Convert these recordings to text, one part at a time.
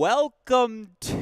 welcome to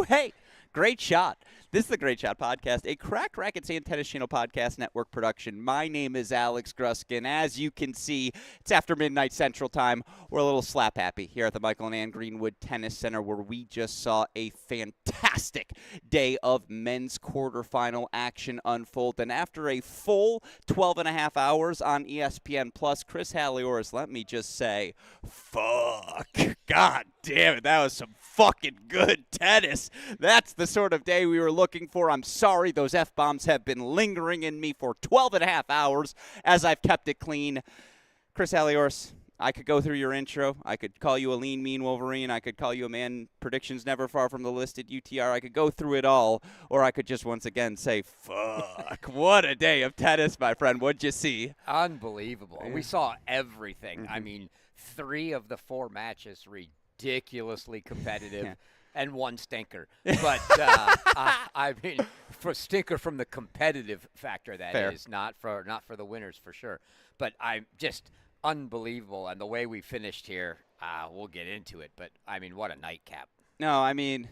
Hey, great shot. This is the Great Shot Podcast, a Cracked Racquets and Tennis Channel Podcast Network production. My name is Alex Gruskin. As you can see, it's after midnight Central Time. We're a little slap happy here at the Michael and Ann Greenwood Tennis Center, where we just saw a fantastic day of men's quarterfinal action unfold. And after a full 12 and a half hours on ESPN+, Chris Halioris, let me just say, fuck. God damn it, that was some fucking good tennis. That's the sort of day we were looking for. I'm sorry those F-bombs have been lingering in me for 12 and a half hours as I've kept it clean. Chris Halioris, I could go through your intro. I could call you a lean, mean Wolverine. I could call you a man predictions never far from the listed UTR. I could go through it all, or I could just once again say, fuck, what a day of tennis, my friend. What'd you see? Unbelievable. We saw everything. I mean, 3 of the 4 matches ridiculously competitive. And one stinker. But, I mean, for stinker from the competitive factor, that Fair. is, not for the winners for sure. But I'm just unbelievable. And the way we finished here, we'll get into it. But, I mean, what a nightcap. No, I mean,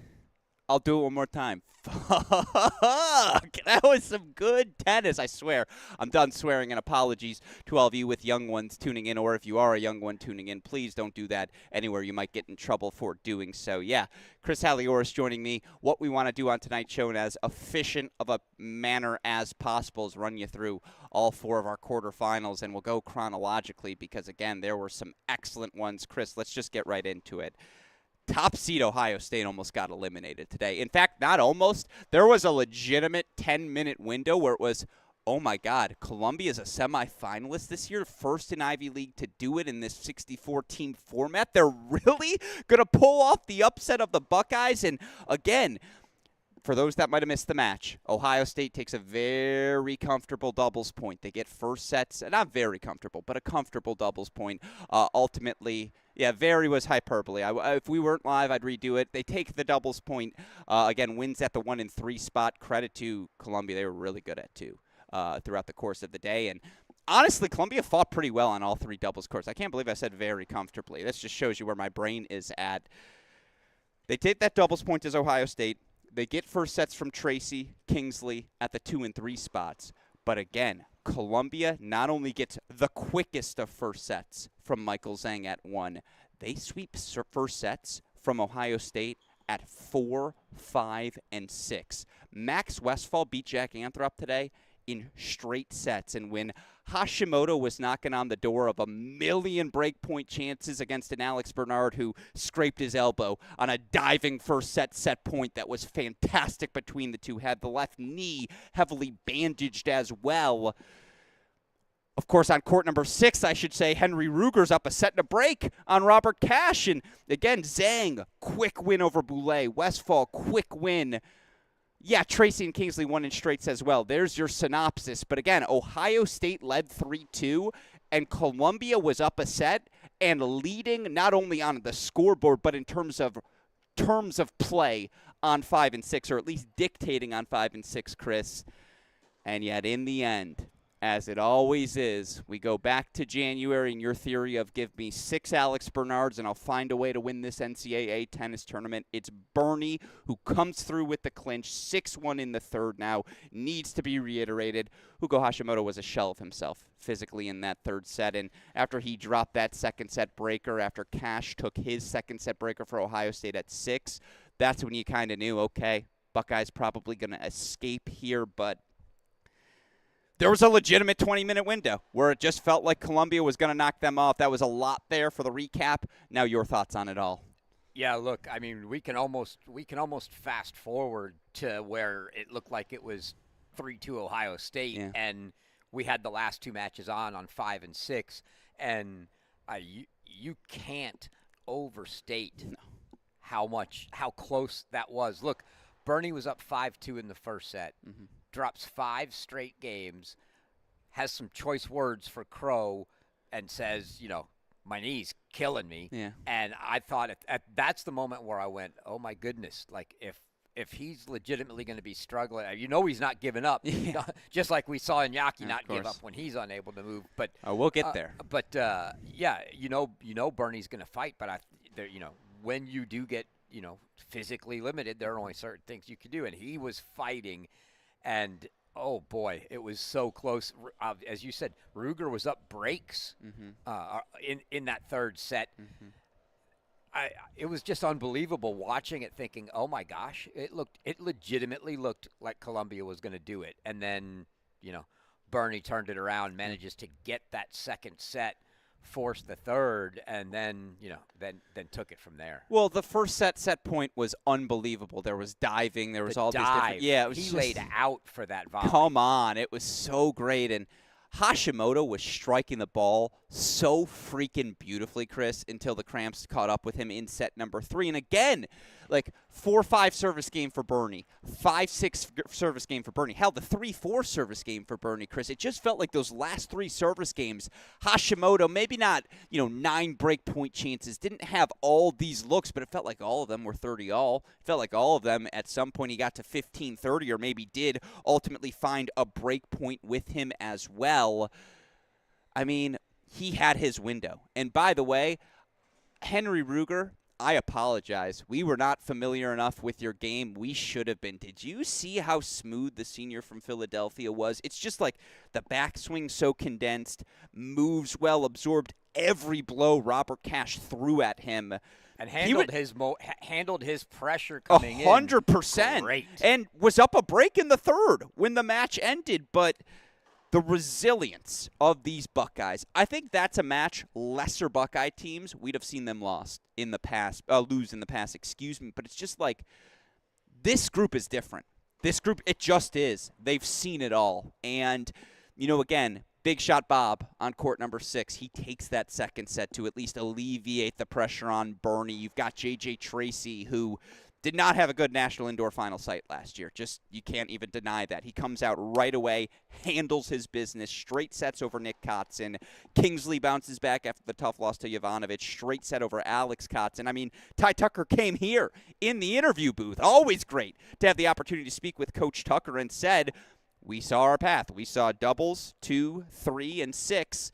I'll do it one more time. Fuck! That was some good tennis, I swear. I'm done swearing, and apologies to all of you with young ones tuning in, or if you are a young one tuning in, please don't do that anywhere. You might get in trouble for doing so. Yeah, Chris Halioris joining me. What we want to do on tonight's show in as efficient of a manner as possible is run you through all 4 of our quarterfinals, and we'll go chronologically because, again, there were some excellent ones. Chris, let's just get right into it. Top seed Ohio State almost got eliminated today. In fact, not almost. There was a legitimate 10-minute window where it was, oh my God, Columbia is a semifinalist this year, first in Ivy League to do it in this 64-team format. They're really going to pull off the upset of the Buckeyes. And again, for those that might have missed the match, Ohio State takes a very comfortable doubles point. They get first sets, not very comfortable, but a comfortable doubles point. Ultimately, yeah, very was hyperbole. If we weren't live, I'd redo it. They take the doubles point. Again, wins at the 1 and 3 spot. Credit to Columbia. They were really good at 2 throughout the course of the day. And honestly, Columbia fought pretty well on all 3 doubles courts. I can't believe I said very comfortably. This just shows you where my brain is at. They take that doubles point as Ohio State. They get first sets from Tracy, Kingsley at the 2 and 3 spots. But again, Columbia not only gets the quickest of first sets from Michael Zhang at 1, they sweep first sets from Ohio State at 4, 5, and 6. Max Westphal beat Jack Anthrop today in straight sets. And when Hashimoto was knocking on the door of a million breakpoint chances against an Alex Bernard who scraped his elbow on a diving first set point that was fantastic between the two, had the left knee heavily bandaged as well. Of course, on court number 6, I should say, Henry Ruger's up a set and a break on Robert Cash. And again, Zhang, quick win over Boulay. Westphal, quick win. Yeah, Tracy and Kingsley won in straights as well. There's your synopsis. But again, Ohio State led 3-2, and Columbia was up a set and leading not only on the scoreboard, but in terms of play on 5 and 6, or at least dictating on 5 and 6, Chris. And yet in the end, as it always is, we go back to January and your theory of give me 6 Alex Bernards and I'll find a way to win this NCAA tennis tournament. It's Bernie who comes through with the clinch, 6-1 in the third now, needs to be reiterated. Hugo Hashimoto was a shell of himself physically in that third set, and after he dropped that second set breaker, after Cash took his second set breaker for Ohio State at 6, that's when you kind of knew, okay, Buckeyes probably going to escape here, but there was a legitimate 20-minute window where it just felt like Columbia was going to knock them off. That was a lot there for the recap. Now your thoughts on it all. Yeah, look, I mean, we can almost fast forward to where it looked like it was 3-2 Ohio State, and we had the last 2 matches on 5 and 6, and you can't overstate how close that was. Look, Bernie was up 5-2 in the first set. Drops 5 straight games, has some choice words for Crow, and says, my knee's killing me. Yeah. And I thought that's the moment where I went, oh, my goodness. Like, if if he's legitimately going to be struggling, he's not giving up. Yeah. Just like we saw Iñaki Yeah, not give up when he's unable to move. But we'll get there. Yeah, Bernie's going to fight. But when you do get physically limited, there are only certain things you can do, and he was fighting, and oh boy, it was so close. As you said, Ruger was up breaks in that third set. It was just unbelievable watching it, thinking, oh my gosh, it legitimately looked like Colombia was going to do it, and then Bernie turned it around, manages to get that second set, forced the third, and then then took it from there. Well, the first set point was unbelievable. There was diving. There was all these different. Yeah, it was he laid out for that volley. Come on, it was so great, and Hashimoto was striking the ball so freaking beautifully, Chris, until the cramps caught up with him in set number 3. And again, like 4-5 service game for Bernie, 5-6 service game for Bernie. Hell, the 3-4 service game for Bernie, Chris. It just felt like those last 3 service games, Hashimoto, maybe not, 9 break point chances, didn't have all these looks, but it felt like all of them were 30 all. It felt like all of them at some point he got to 15-30 or maybe did ultimately find a break point with him as well. I mean, he had his window. And by the way, Henry Ruger, I apologize. We were not familiar enough with your game. We should have been. Did you see how smooth the senior from Philadelphia was? It's just like the backswing so condensed, moves well, absorbed every blow Robert Cash threw at him. And handled his pressure coming 100%. Great. And was up a break in the third when the match ended, but the resilience of these Buckeyes, I think that's a match lesser Buckeye teams, we'd have seen them lose in the past, but it's just like this group is different. This group, it just is. They've seen it all. And, again, Big Shot Bob on court number 6, he takes that second set to at least alleviate the pressure on Bernie. You've got J.J. Tracy, who did not have a good national indoor final site last year. Just, you can't even deny that. He comes out right away, handles his business, straight sets over Nick Kotzen. Kingsley bounces back after the tough loss to Jovanovic, straight set over Alex Kotzen. I mean, Ty Tucker came here in the interview booth. Always great to have the opportunity to speak with Coach Tucker, and said, we saw our path. We saw doubles, 2, 3, and 6.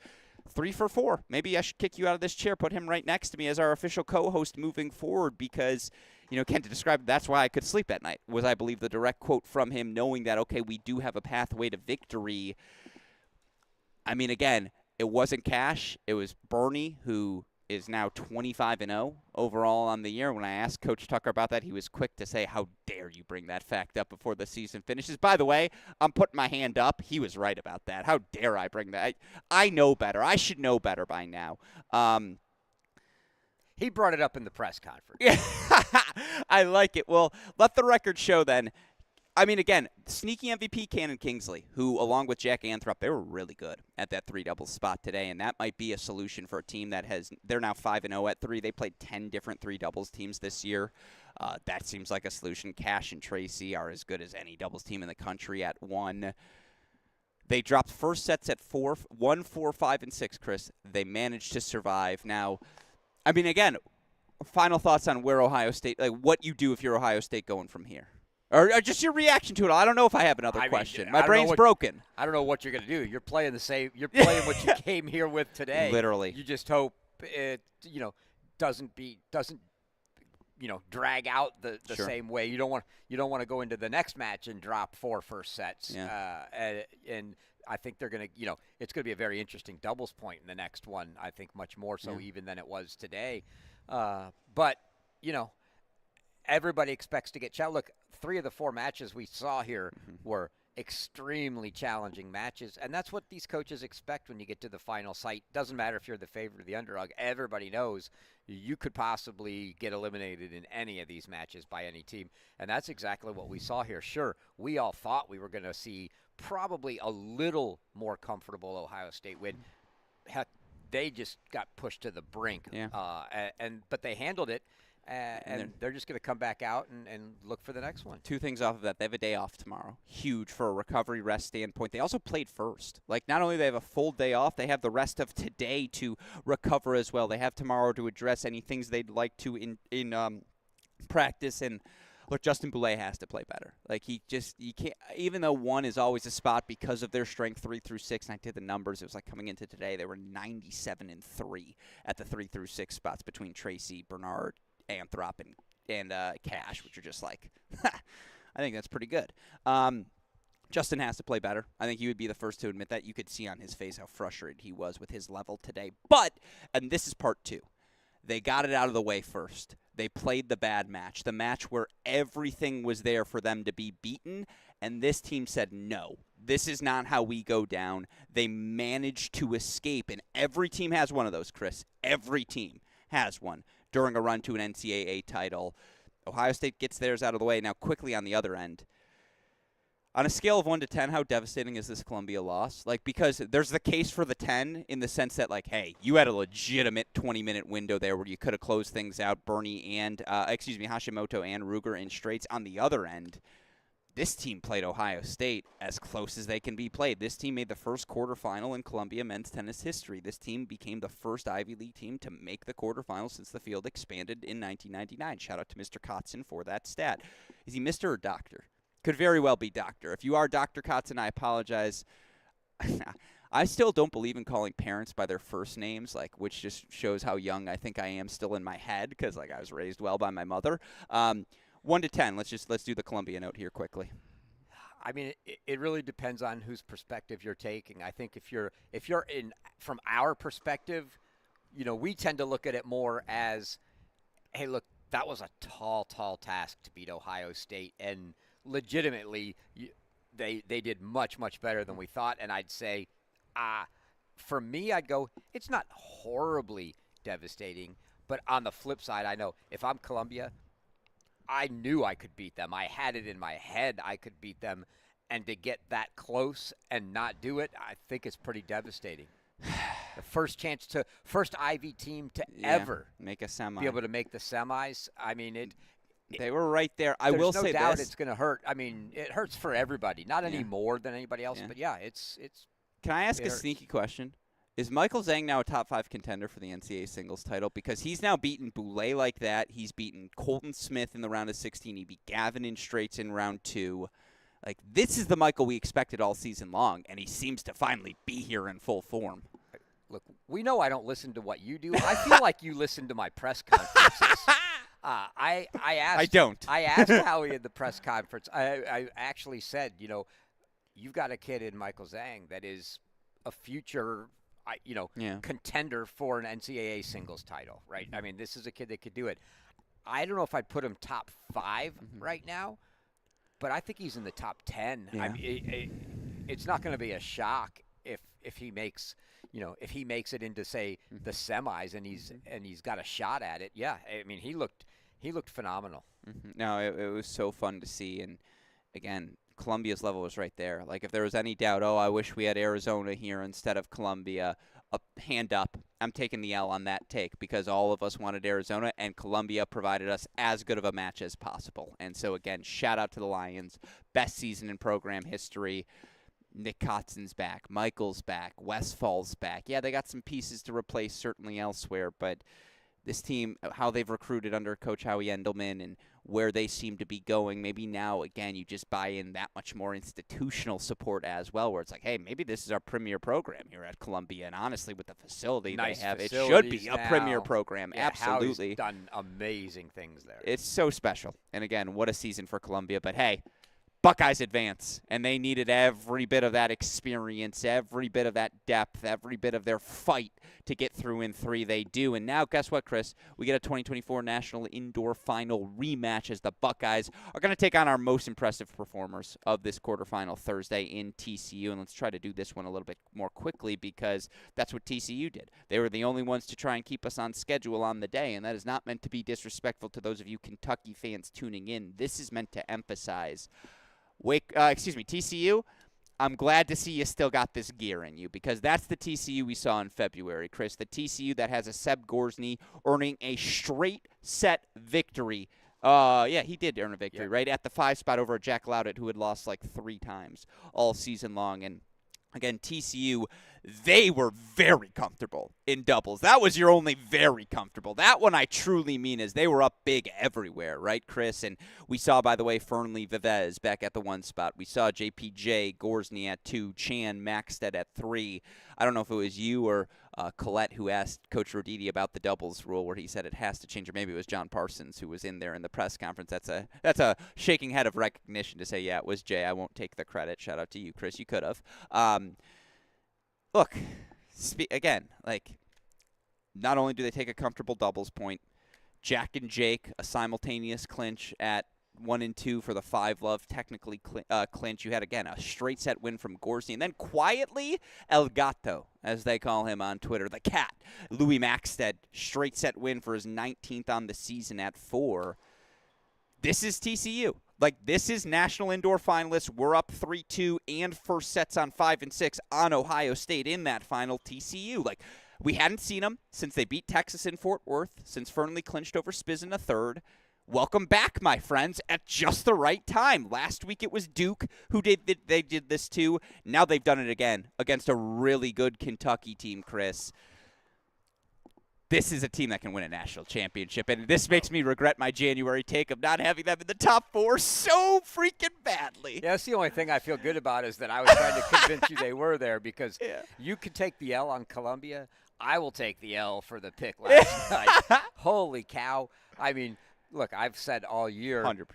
3 for 4. Maybe I should kick you out of this chair, put him right next to me as our official co-host moving forward, because Ken, to describe it, that's why I could sleep at night, was, I believe, the direct quote from him, knowing that, okay, we do have a pathway to victory. I mean, again, it wasn't Cash. It was Bernie, who is now 25-0 overall on the year. When I asked Coach Tucker about that, he was quick to say, how dare you bring that fact up before the season finishes. By the way, I'm putting my hand up. He was right about that. How dare I bring that? I know better. I should know better by now. He brought it up in the press conference. Yeah, I like it. Well, let the record show then. I mean, again, sneaky MVP Cannon Kingsley, who, along with Jack Anthrop, they were really good at that 3-double spot today, and that might be a solution for a team that they're now 5-0 at 3. They played 10 different 3-doubles teams this year. That seems like a solution. Cash and Tracy are as good as any doubles team in the country at 1. They dropped first sets at 4, 1, 4, 5, and 6, Chris. They managed to survive. Now, I mean, again, final thoughts on where Ohio State, like what you do if you're Ohio State going from here. Or just your reaction to it. I don't know if I have another question. My brain's broken. I don't know what you're going to do. You're playing the same. You're playing what you came here with today. Literally. You just hope it, doesn't drag out the Sure. same way. You don't want to go into the next match and drop 4 first sets. Yeah. And I think they're going to, it's going to be a very interesting doubles point in the next one. I think much more so even than it was today. But everybody expects to get challenged. Look, 3 of the 4 matches we saw here were extremely challenging matches, and that's what these coaches expect when you get to the final site. Doesn't matter if you're the favorite or the underdog. Everybody knows you could possibly get eliminated in any of these matches by any team, and that's exactly what we saw here. Sure, we all thought we were going to see probably a little more comfortable Ohio State win. Heck, they just got pushed to the brink, but they handled it. And they're just going to come back out and look for the next one. 2 things off of that. They have a day off tomorrow. Huge for a recovery rest standpoint. They also played first. Like, not only do they have a full day off, they have the rest of today to recover as well. They have tomorrow to address any things they'd like to in practice. And look, Justin Boulay has to play better. Like, you can't, even though 1 is always a spot because of their strength 3 through 6, and I did the numbers, it was like coming into today, they were 97-3 at the 3 through 6 spots between Tracy, Bernard, Anthrop, and Cash, which are just like, I think that's pretty good. Justin has to play better. I think he would be the first to admit that. You could see on his face how frustrated he was with his level today. But, and this is part 2, they got it out of the way first. They played the bad match, the match where everything was there for them to be beaten, and this team said, no, this is not how we go down. They managed to escape, and every team has one of those, Chris. Every team has one during a run to an NCAA title. Ohio State gets theirs out of the way. Now, quickly on the other end, on a scale of 1 to 10, how devastating is this Columbia loss? Like, because there's the case for the 10 in the sense that, like, hey, you had a legitimate 20-minute window there where you could have closed things out. Hashimoto and Ruger in straights. On the other end, this team played Ohio State as close as they can be played. This team made the first quarterfinal in Columbia men's tennis history. This team became the first Ivy League team to make the quarterfinal since the field expanded in 1999. Shout out to Mr. Kotzen for that stat. Is he Mr. or Doctor? Could very well be Doctor. If you are Dr. Kotzen, I apologize. I still don't believe in calling parents by their first names, like, which just shows how young I think I am still in my head, because, like, I was raised well by my mother. 1 to 10. Let's do the Columbia note here quickly. I mean, it really depends on whose perspective you're taking. I think if you're in from our perspective, we tend to look at it more as, hey, look, that was a tall task to beat Ohio State, and legitimately, they did much better than we thought. And I'd say, for me, I'd go, it's not horribly devastating, but on the flip side, I know if I'm Columbia, I knew I could beat them. I had it in my head I could beat them, and to get that close and not do it, I think it's pretty devastating. The first Ivy team to ever make a semi, be able to make the semis. I mean, they were right there. I will say there's no doubt this. It's going to hurt. I mean, it hurts for everybody. Not any more than anybody else, but it's. Can I ask a sneaky question? Is Michael Zhang now a top 5 contender for the NCAA singles title? Because he's now beaten Boulay like that. He's beaten Colton Smith in the round of 16. He beat Gavin in straights in round 2. Like, this is the Michael we expected all season long, and he seems to finally be here in full form. Look, we know I don't listen to what you do. I feel like you listen to my press conferences. I asked Howie at the press conference. I actually said, you've got a kid in Michael Zhang that is a future, contender for an NCAA singles title, right? I mean, this is a kid that could do it. I don't know if I'd put him top 5 right now, but I think he's in the top 10. Yeah. I mean, it's not going to be a shock if he makes. If he makes it into, say, the semis and he's got a shot at it, yeah. I mean, he looked phenomenal. No, it was so fun to see, and again, Columbia's level was right there. Like, if there was any doubt, I wish we had Arizona here instead of Columbia, hand up. I'm taking the L on that take because all of us wanted Arizona, and Columbia provided us as good of a match as possible. And so, again, shout out to the Lions. Best season in program history. Nick Kotzen's back. Michael's back. Westfall's back. Yeah, they got some pieces to replace certainly elsewhere, but this team, how they've recruited under Coach Howie Endelman and where they seem to be going, maybe now, again, you just buy in that much more institutional support as well, where it's like, hey, maybe this is our premier program here at Columbia, and honestly, with the facility they have, it should be a premier program. Yeah, absolutely. Howie's done amazing things there. It's so special. And again, what a season for Columbia, but hey, Buckeyes advance, and they needed every bit of that experience, every bit of that depth, every bit of their fight to get through in 3. They do, and now guess what, Chris? We get a 2024 National Indoor Final rematch as the Buckeyes are going to take on our most impressive performers of this quarterfinal Thursday in TCU, and let's try to do this one a little bit more quickly because that's what TCU did. They were the only ones to try and keep us on schedule on the day, and that is not meant to be disrespectful to those of you Kentucky fans tuning in. This is meant to emphasize TCU, I'm glad to see you still got this gear in you because that's the TCU we saw in February, Chris. The TCU that has a Seb Gorsny earning a straight set victory. Yeah, he did earn a victory, right? At the 5 spot over Jack Loudett, who had lost like 3 times all season long. And again, TCU, they were very comfortable in doubles. That was your only very comfortable. That one I truly mean is they were up big everywhere, right, Chris? And we saw, by the way, Fernley Vivez back at the 1 spot. We saw JPJ, Gorsny at 2, Chan, Maxted at 3. I don't know if it was you or Colette who asked Coach Roditi about the doubles rule, where he said it has to change, or maybe it was John Parsons who was in there in the press conference. That's a shaking head of recognition to say, yeah, it was Jay. I won't take the credit. Shout out to you, Chris. You could have. Look, again, like, not only do they take a comfortable doubles point, Jack and Jake, a simultaneous clinch at 1 and 2 for the 5-love, technically clinch. You had, again, a straight set win from Gorsny. And then quietly, El Gato, as they call him on Twitter, the cat, Louis Maxted, straight set win for his 19th on the season at 4. This is TCU. Like, this is national indoor finalists. We're up 3-2 and first sets on 5 and 6 on Ohio State in that final. TCU. Like, we hadn't seen them since they beat Texas in Fort Worth, since Fernley clinched over Spiz in the 3rd. Welcome back, my friends, at just the right time. Last week it was Duke who did this too. Now they've done it again against a really good Kentucky team, Chris. This is a team that can win a national championship, and this makes me regret my January take of not having them in the top 4 so freaking badly. Yeah, that's the only thing I feel good about is that I was trying to convince you they were there, because you could take the L on Columbia. I will take the L for the pick last night. Holy cow. I mean, look, I've said all year. 100%.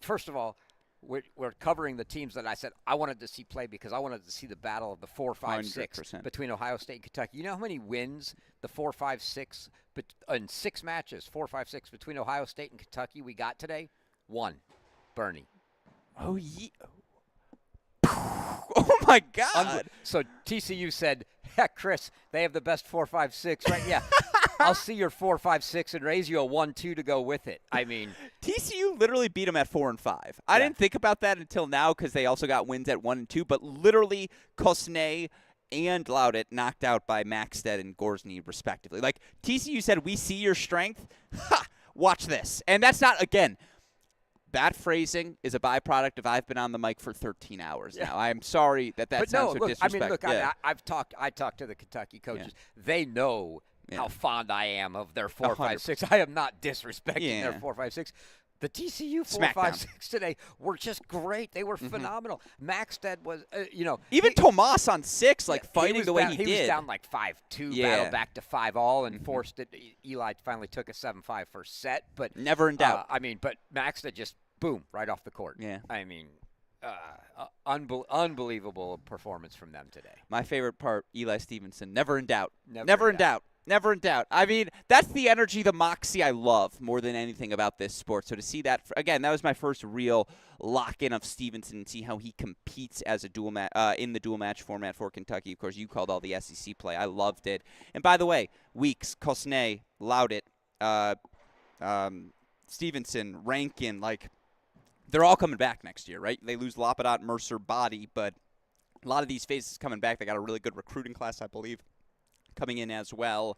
First of all, we're covering the teams that I said I wanted to see play, because I wanted to see the battle of the 4, 5, 6 between Ohio State and Kentucky. You know how many wins the 4, 5, 6 in 6 matches, 4, 5, 6 between Ohio State and Kentucky we got today? 1. Bernie. Oh, yeah. Oh, my God. So TCU said, heck, Chris, they have the best 4, 5, 6, right? Yeah. I'll see your 4, 5, 6 and raise you a 1, 2 to go with it. I mean, TCU literally beat them at 4 and 5. I didn't think about that until now, because they also got wins at 1 and 2. But literally, Kosnay and Loudet knocked out by Maxted and Gorsny, respectively. Like, TCU said, we see your strength. Ha! Watch this. And that's not, again, that phrasing is a byproduct of I've been on the mic for 13 hours now. I'm sorry that sounds so disrespectful. I talked to the Kentucky coaches. Yeah. They know how fond I am of their 4, 5, 6. I am not disrespecting their 4, 5, 6. The TCU 4, 5, 6 today were just great. They were phenomenal. Maxted was, even Tomas on 6, like fighting the way he did. He was down like 5-2, battled back to 5-all, and forced it. Eli finally took a 7-5 first set, but never in doubt. But Maxted just boom right off the court. Yeah, I mean, unbelievable performance from them today. My favorite part, Eli Stevenson, never in doubt. Never in doubt. Never in doubt. I mean, that's the energy, the moxie I love more than anything about this sport. So to see that, again, that was my first real lock-in of Stevenson, and see how he competes as a in the dual match format for Kentucky. Of course, you called all the SEC play. I loved it. And by the way, Weeks, Kosnay, Loudet, Stevenson, Rankin, like, they're all coming back next year, right? They lose Lapadot, Mercer, Body, but a lot of these faces coming back. They got a really good recruiting class, I believe, coming in as well.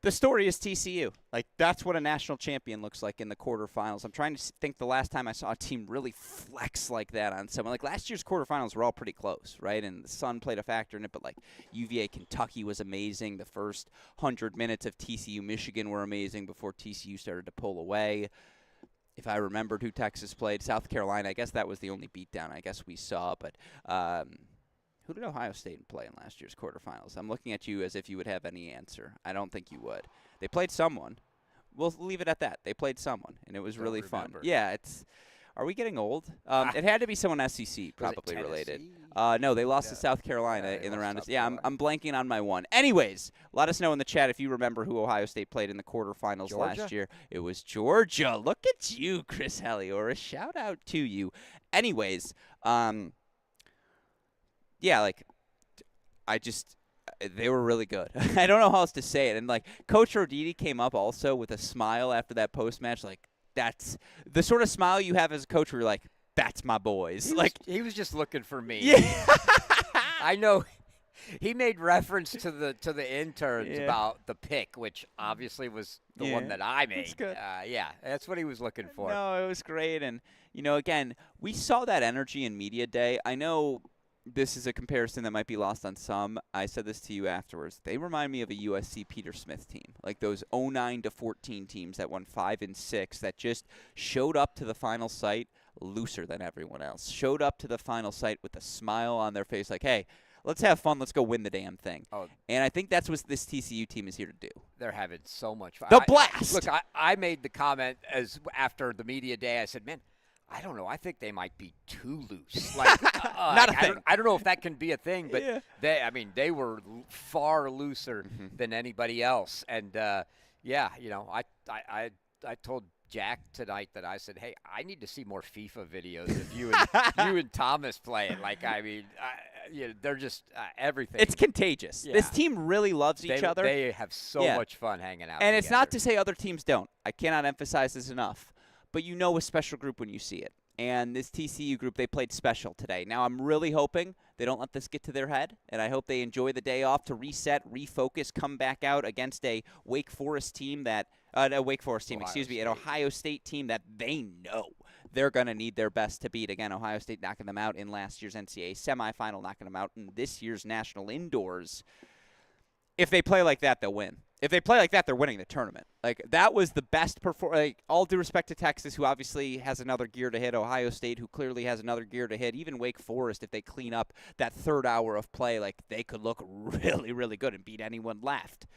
The story is TCU. Like, that's what a national champion looks like in the quarterfinals. I'm trying to think the last time I saw a team really flex like that on someone. Like, last year's quarterfinals were all pretty close, right? And the sun played a factor in it, but, like, UVA Kentucky was amazing. The first 100 minutes of TCU Michigan were amazing before TCU started to pull away. If I remembered who Texas played, South Carolina, I guess that was the only beatdown I guess we saw. But who did Ohio State play in last year's quarterfinals? I'm looking at you as if you would have any answer. I don't think you would. They played someone. We'll leave it at that. They played someone, and it was really fun. Yeah, it's. Are we getting old? It had to be someone SEC, probably related. No, they lost to South Carolina in the round. I'm blanking on my one. Anyways, let us know in the chat if you remember who Ohio State played in the quarterfinals last year. It was Georgia. Look at you, Chris Halioris. Shout out to you. Anyways, yeah, like, they were really good. I don't know how else to say it. And, like, Coach Roditi came up also with a smile after that post-match. Like, that's the sort of smile you have as a coach where you're like, that's my boys. He was just looking for me. Yeah. I know. He made reference to the interns about the pick, which obviously was the one that I made. That's good. That's what he was looking for. No, it was great. And, again, we saw that energy in Media Day. I know this is a comparison that might be lost on some. I said this to you afterwards. They remind me of a USC Peter Smith team, like those 09 to 14 teams that won 5 and 6 that just showed up to the final site looser than everyone else. Showed up to the final site with a smile on their face, like, hey, let's have fun. Let's go win the damn thing. Oh, and I think that's what this TCU team is here to do. They're having so much fun. The blast! Look, I made the comment after the media day. I said, man, I don't know. I think they might be too loose. Like, Not a thing. I don't know if that can be a thing, but yeah. they were far looser than anybody else. And yeah, I told Jack tonight that I said, hey, I need to see more FIFA videos of you and Thomas playing. Like, I mean, they're just everything. It's contagious. Yeah. This team really loves each other. They have so much fun hanging out. And together. It's not to say other teams don't. I cannot emphasize this enough. But you know a special group when you see it. And this TCU group, they played special today. Now, I'm really hoping they don't let this get to their head, and I hope they enjoy the day off to reset, refocus, come back out against a Wake Forest team that an Ohio State team that they know they're going to need their best to beat. Again, Ohio State knocking them out in last year's NCAA semifinal, knocking them out in this year's national indoors. If they play like that, they'll win. If they play like that, they're winning the tournament. Like, that was the best performance. Like, all due respect to Texas, who obviously has another gear to hit, Ohio State, who clearly has another gear to hit, even Wake Forest, if they clean up that third hour of play, like, they could look really, really good and beat anyone left.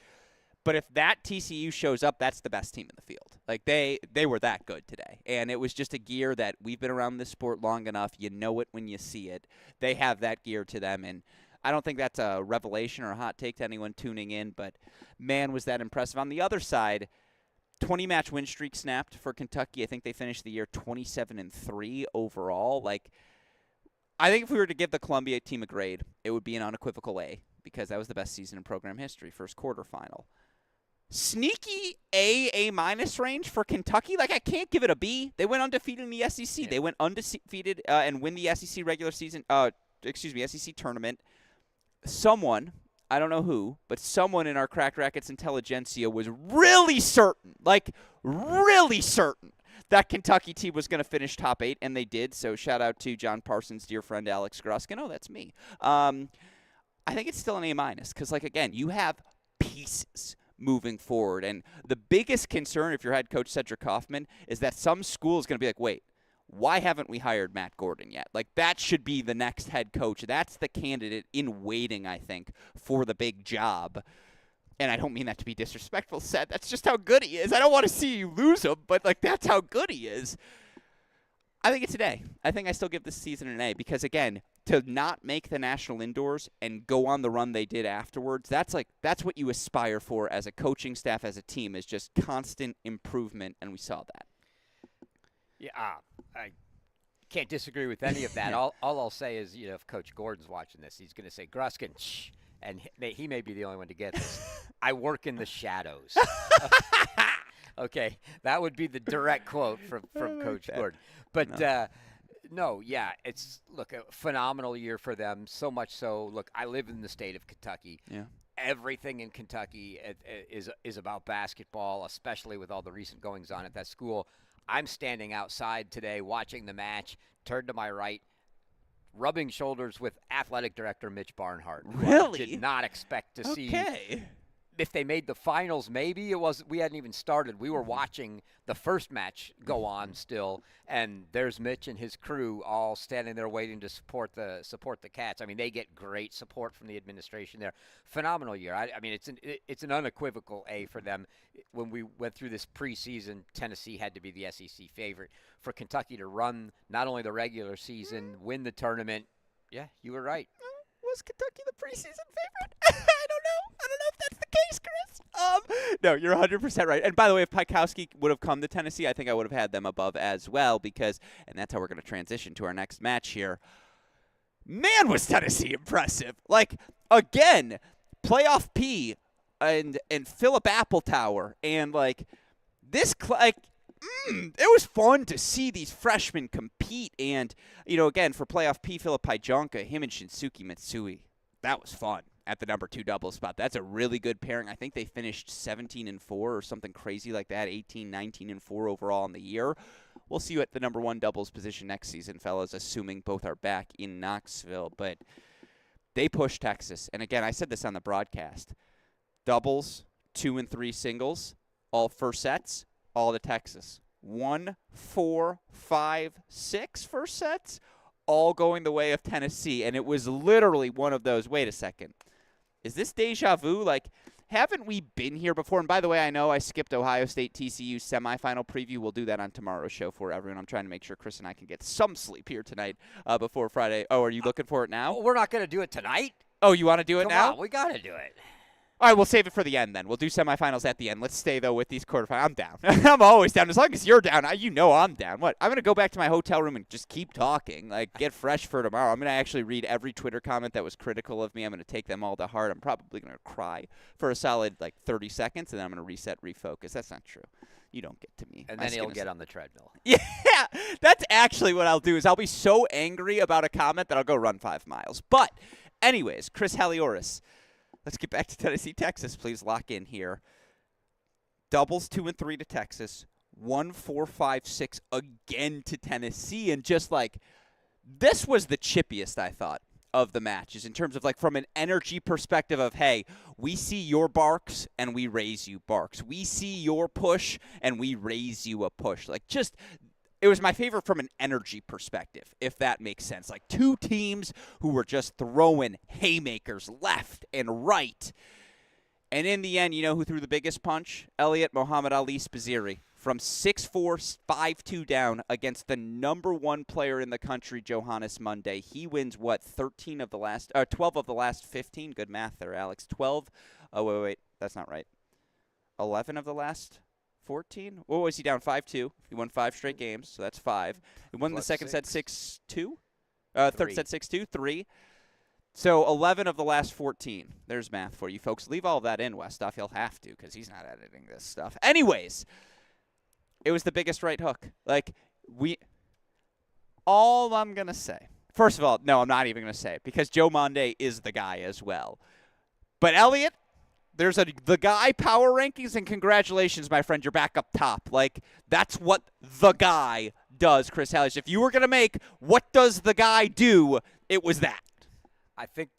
But if that TCU shows up, that's the best team in the field. Like, they were that good today. And it was just a gear that we've been around this sport long enough. You know it when you see it. They have that gear to them, and I don't think that's a revelation or a hot take to anyone tuning in, but man, was that impressive. On the other side, 20-match win streak snapped for Kentucky. I think they finished the year 27-3 overall. Like, I think if we were to give the Columbia team a grade, it would be an unequivocal A, because that was the best season in program history, first quarterfinal. Sneaky A-minus range for Kentucky. Like, I can't give it a B. They went undefeated in the SEC. Yeah. They went undefeated and win the SEC regular season, SEC tournament. Someone, I don't know who, but someone in our Cracked Rackets intelligentsia was really certain, like really certain, that Kentucky team was going to finish top 8, and they did. So shout out to John Parsons' dear friend Alex Gruskin. Oh, that's me. I think it's still an A-, because, like, again, you have pieces moving forward. And the biggest concern, if you're head coach Cedric Kaufman, is that some school is going to be like, wait, why haven't we hired Matt Gordon yet? Like, that should be the next head coach. That's the candidate in waiting, I think, for the big job. And I don't mean that to be disrespectful, Seth. That's just how good he is. I don't want to see you lose him, but, like, that's how good he is. I think it's an A. I think I still give this season an A because, again, to not make the national indoors and go on the run they did afterwards, that's what you aspire for as a coaching staff, as a team, is just constant improvement, and we saw that. Yeah, I can't disagree with any of that. All I'll say is, if Coach Gordon's watching this, he's going to say, Gruskin, shh, and he may be the only one to get this. I work in the shadows. Okay, that would be the direct quote from Coach Gordon. But no, yeah, it's a phenomenal year for them. So much so. Look, I live in the state of Kentucky. Yeah. Everything in Kentucky is about basketball, especially with all the recent goings on at that school. I'm standing outside today watching the match, turned to my right, rubbing shoulders with athletic director Mitch Barnhart. Really? I did not expect to see. Okay. If they made the finals, maybe we hadn't even started. We were watching the first match go on still, and there's Mitch and his crew all standing there waiting to support the Cats. I mean, they get great support from the administration there. Phenomenal year. I mean, it's an unequivocal A for them. When we went through this preseason, Tennessee had to be the SEC favorite. For Kentucky to run not only the regular season, win the tournament, yeah, you were right. Was Kentucky the preseason favorite? I don't know if that's the case, Chris. No, you're 100% right. And by the way, if Pikowski would have come to Tennessee, I think I would have had them above as well because, and that's how we're going to transition to our next match here. Man, was Tennessee impressive. Like, again, playoff P and Philip Appletower and, like, this, it was fun to see these freshmen compete. And, again, for playoff P, Philip Pyjonka, him and Shinsuke Mitsui, that was fun at the number 2 double spot. That's a really good pairing. I think they finished 17-4 or something crazy like that, 18, 19-4 overall in the year. we'll see you at the number 1 doubles position next season, fellas, assuming both are back in Knoxville. But they pushed Texas. And again, I said this on the broadcast. Doubles, 2 and 3 singles, all first sets, all to Texas. 1, 4, 5, 6 first sets, all going the way of Tennessee. And it was literally one of those, wait a second, is this deja vu? Like, haven't we been here before? And by the way, I know I skipped Ohio State TCU semifinal preview. We'll do that on tomorrow's show for everyone. I'm trying to make sure Chris and I can get some sleep here tonight before Friday. Oh, are you looking for it now? Well, we're not going to do it tonight. Oh, you want to do it now? Come on, we got to do it. All right, we'll save it for the end then. We'll do semifinals at the end. Let's stay, though, with these quarterfinals. I'm down. I'm always down. As long as you're down, you know I'm down. What? I'm going to go back to my hotel room and just keep talking, like get fresh for tomorrow. I'm going to actually read every Twitter comment that was critical of me. I'm going to take them all to heart. I'm probably going to cry for a solid, 30 seconds, and then I'm going to reset, refocus. That's not true. You don't get to me. And then he'll get on the treadmill. Yeah, that's actually what I'll do is I'll be so angry about a comment that I'll go run 5 miles. But anyways, Chris Halioris. Let's get back to Tennessee, Texas. Please lock in here. Doubles 2 and 3 to Texas. 1, 4, 5, 6 again to Tennessee. And just this was the chippiest, I thought, of the matches in terms of from an energy perspective of, hey, we see your barks and we raise you barks. We see your push and we raise you a push. It was my favorite from an energy perspective, if that makes sense. Two teams who were just throwing haymakers left and right. And in the end, you know who threw the biggest punch? Elliot Muhammad Ali Spaziri. From 6-4, 5-2 down against the number 1 player in the country, Johannes Monday. He wins, 12 of the last 15? Good math there, Alex. 12. Oh, wait. That's not right. 11 of the last 14? What was he down? 5-2. He won 5 straight games, so that's 5. He won the second set 6-2. Third set 6-2, 3. So 11 of the last 14. There's math for you folks. Leave all of that in, Westoff. He'll have to because he's not editing this stuff. Anyways, it was the biggest right hook. All I'm going to say. First of all, no, I'm not even going to say it because Joe Monday is the guy as well. But Elliot, there's the guy power rankings, and congratulations, my friend. You're back up top. That's what the guy does, Chris Hallis. If you were going to make what does the guy do, it was that. I think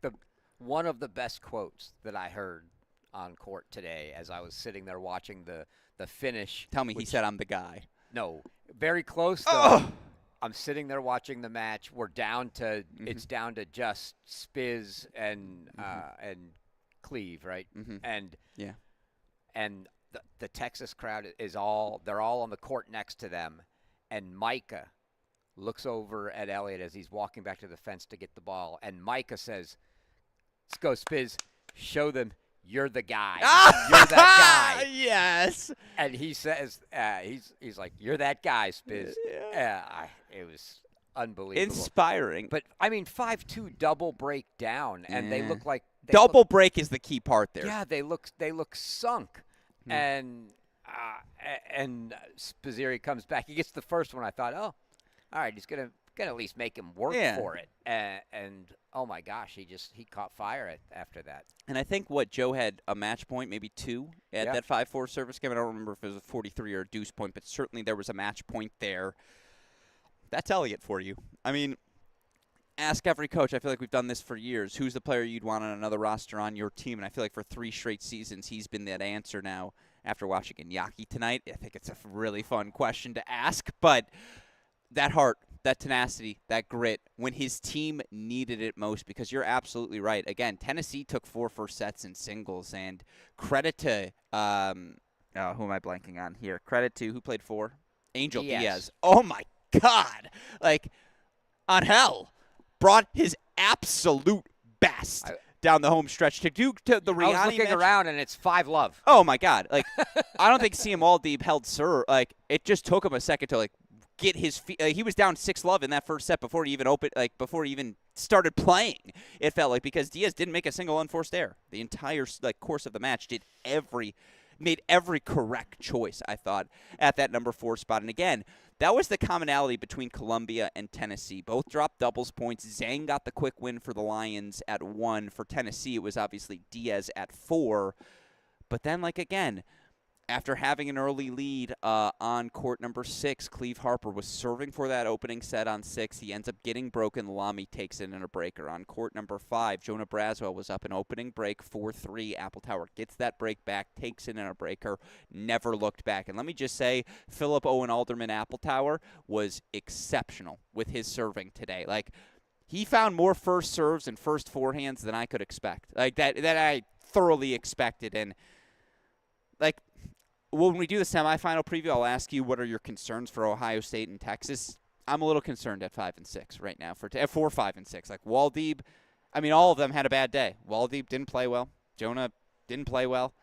one of the best quotes that I heard on court today as I was sitting there watching the finish. Tell me he said I'm the guy. No, very close, though. I'm sitting there watching the match. We're down to it's down to just Spiz and Cleve, right? And the Texas crowd they're all on the court next to them, and Micah looks over at Elliott as he's walking back to the fence to get the ball, and Micah says, "Let's go, Spiz. Show them you're the guy. You're that guy." Yes. And he says, he's like, "You're that guy, Spiz." It was unbelievable, inspiring. But I mean, 5-2 double break down, and they look like double break is the key part there. Yeah, they look sunk, and Spaziri comes back. He gets the first one. I thought, oh, all right, he's gonna at least make him work for it. And oh my gosh, he caught fire after that. And I think Joe had a match point, maybe 2 at that 5-4 service game. I don't remember if it was a 43 or a deuce point, but certainly there was a match point there. That's Elliott for you. I mean, ask every coach. I feel like we've done this for years. Who's the player you'd want on another roster on your team? And I feel like for 3 straight seasons, he's been that answer now. After watching Iñaki tonight, I think it's a really fun question to ask. But that heart, that tenacity, that grit, when his team needed it most, because you're absolutely right. Again, Tennessee took 4 first sets in singles, and credit to who am I blanking on here? Credit to who played 4? Angel Diaz. Oh, my God. Angel brought his absolute best down the home stretch to do to the Riani. I was looking match. Around, and it's 5-love. Oh, my God. I don't think CM Aldeeb held serve. It just took him a second to, get his feet. He was down 6-love in that first set before he even before he even started playing. It felt like, because Diaz didn't make a single unforced error. The entire course of the match made every correct choice, I thought, at that number 4 spot. And again, that was the commonality between Columbia and Tennessee. Both dropped doubles points. Zhang got the quick win for the Lions at 1. For Tennessee, it was obviously Diaz at 4. But then, again, after having an early lead on court number 6, Cleve Harper was serving for that opening set on 6. He ends up getting broken. Lalami takes it in a breaker. On court number 5, Jonah Braswell was up an opening break 4-3. Appletower gets that break back, takes it in a breaker, never looked back. And let me just say, Philip Owen Alderman Appletower was exceptional with his serving today. Like, he found more first serves and first forehands than I could expect. Like, that I thoroughly expected. And, like, when we do the semifinal preview, I'll ask you what are your concerns for Ohio State and Texas. I'm a little concerned at 5 and 6 right now for 5 and 6. Like Waldeeb, I mean, all of them had a bad day. Waldeeb didn't play well. Jonah didn't play well.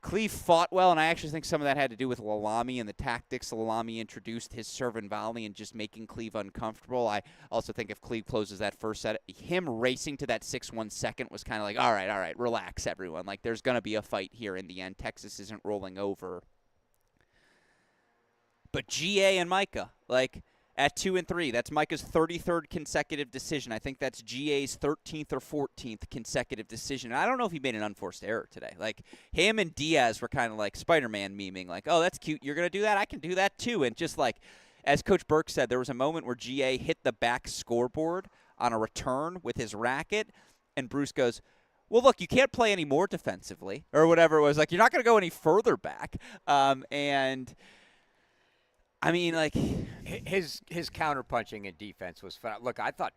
Cleve fought well, and I actually think some of that had to do with Lalami and the tactics Lalami introduced, his serve and volley, and just making Cleve uncomfortable. I also think if Cleve closes that first set, him racing to that 6-1 second was kind of like, all right, relax, everyone. Like, there's going to be a fight here in the end. Texas isn't rolling over. But GA and Micah, like, at 2 and 3, that's Micah's 33rd consecutive decision. I think that's GA's 13th or 14th consecutive decision. And I don't know if he made an unforced error today. Like, him and Diaz were kind of like Spider-Man memeing, like, oh, that's cute. You're going to do that? I can do that too. And just like, as Coach Burke said, there was a moment where GA hit the back scoreboard on a return with his racket, and Bruce goes, well, look, you can't play any more defensively, or whatever it was. Like, you're not going to go any further back. And I mean, like, his counterpunching and defense was fun. Look, I thought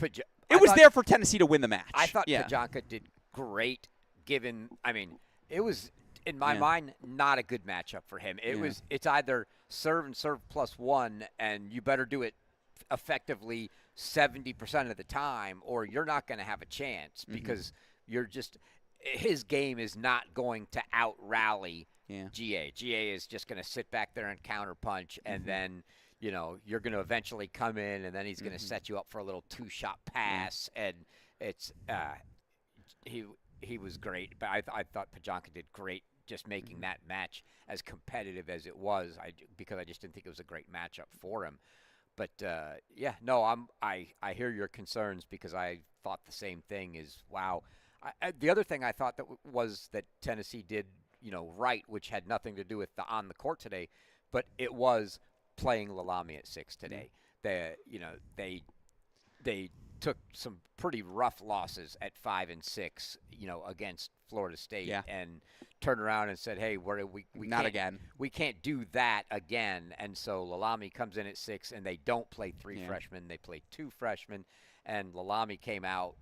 it was there for Tennessee to win the match. I thought Pajanka did great. Given, I mean, it was in my mind not a good matchup for him. It's either serve and serve +1, and you better do it effectively 70% of the time, or you're not going to have a chance because you're just his game is not going to out rally. GA is just going to sit back there and counterpunch, and then you're going to eventually come in, and then he's going to set you up for a little 2-shot pass, and it's he was great. But I thought Pajanka did great, just making that match as competitive as it was. Because I just didn't think it was a great matchup for him. But I hear your concerns because I thought the same thing. The other thing I thought was that Tennessee did right, which had nothing to do with on the court today, but it was playing Lalami at 6 today. They took some pretty rough losses at 5 and 6, against Florida State, and turned around and said, "Hey, we not again. We can't do that again." And so Lalami comes in at 6, and they don't play 3 freshmen; they play 2 freshmen, and Lalami came out,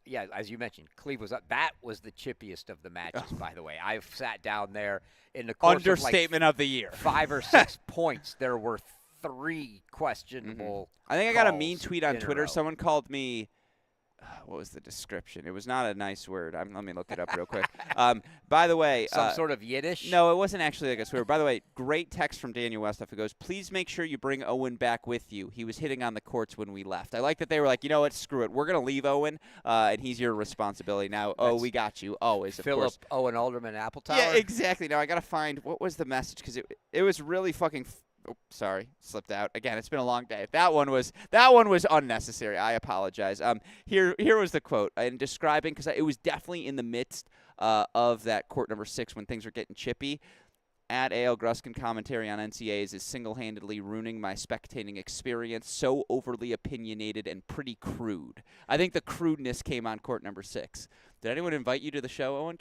Yeah, as you mentioned, Cleve was up. That was the chippiest of the matches, by the way. I've sat down there in the course understatement of the year. 5 or 6 points. There were 3 questionable. I think I got a mean tweet on Twitter. Someone called me. What was the description? It was not a nice word. Let me look it up real quick. By the way, some sort of Yiddish? No, it wasn't actually like a swear. By the way, great text from Daniel Westhoff. He goes, "Please make sure you bring Owen back with you. He was hitting on the courts when we left." I like that they were like, you know what, screw it. We're going to leave Owen, and he's your responsibility now. We got you. Always, of course. Philip Owen Alderman Appletower? Yeah, exactly. Now I got to find what was the message because it was really fucking. Oh, sorry, slipped out. Again, it's been a long day. That one was unnecessary. I apologize. Here was the quote in describing, because it was definitely in the midst of that court number 6 when things were getting chippy. At AL Gruskin commentary on NCAAs is single-handedly ruining my spectating experience. So overly opinionated and pretty crude. I think the crudeness came on court number 6. Did anyone invite you to the show, Owen?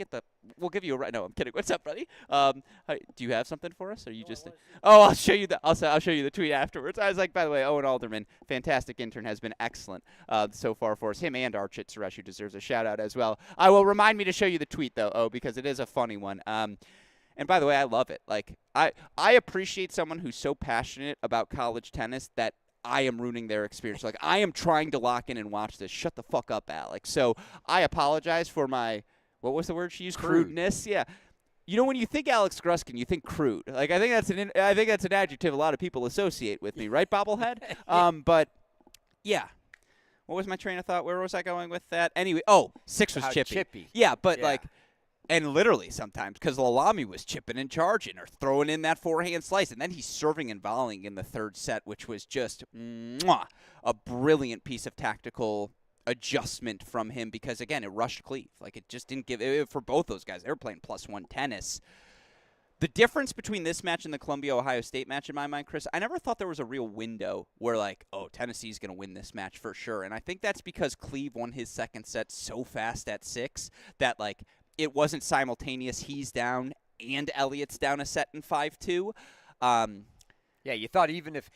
We'll give you a right. No, I'm kidding. What's up, buddy? Do you have something for us? Or you just? I'll show you I'll show you the tweet afterwards. I was like, by the way, Owen Alderman, fantastic intern, has been excellent so far for us. Him and Archit Suresh, who deserves a shout out as well. I will remind me to show you the tweet though, because it is a funny one. And by the way, I love it. Like I appreciate someone who's so passionate about college tennis that I am ruining their experience. Like, I am trying to lock in and watch this. Shut the fuck up, Alex. So I apologize for my, what was the word she used? Crudeness. Yeah. When you think Alex Gruskin, you think crude. Like, I think that's an adjective a lot of people associate with me, right, Bobblehead? But yeah. What was my train of thought? Where was I going with that? Anyway, 6 was chippy. Yeah, but like. And literally sometimes, because Lalami was chipping and charging or throwing in that forehand slice. And then he's serving and volleying in the 3rd set, which was just a brilliant piece of tactical adjustment from him because, again, it rushed Cleve. Like, it just didn't give – for both those guys, they were playing +1 tennis. The difference between this match and the Columbia-Ohio State match in my mind, Chris, I never thought there was a real window where, like, oh, Tennessee's going to win this match for sure. And I think that's because Cleve won his second set so fast at 6 that, like, it wasn't simultaneous. He's down and Elliott's down a set in 5-2. Yeah, you thought even if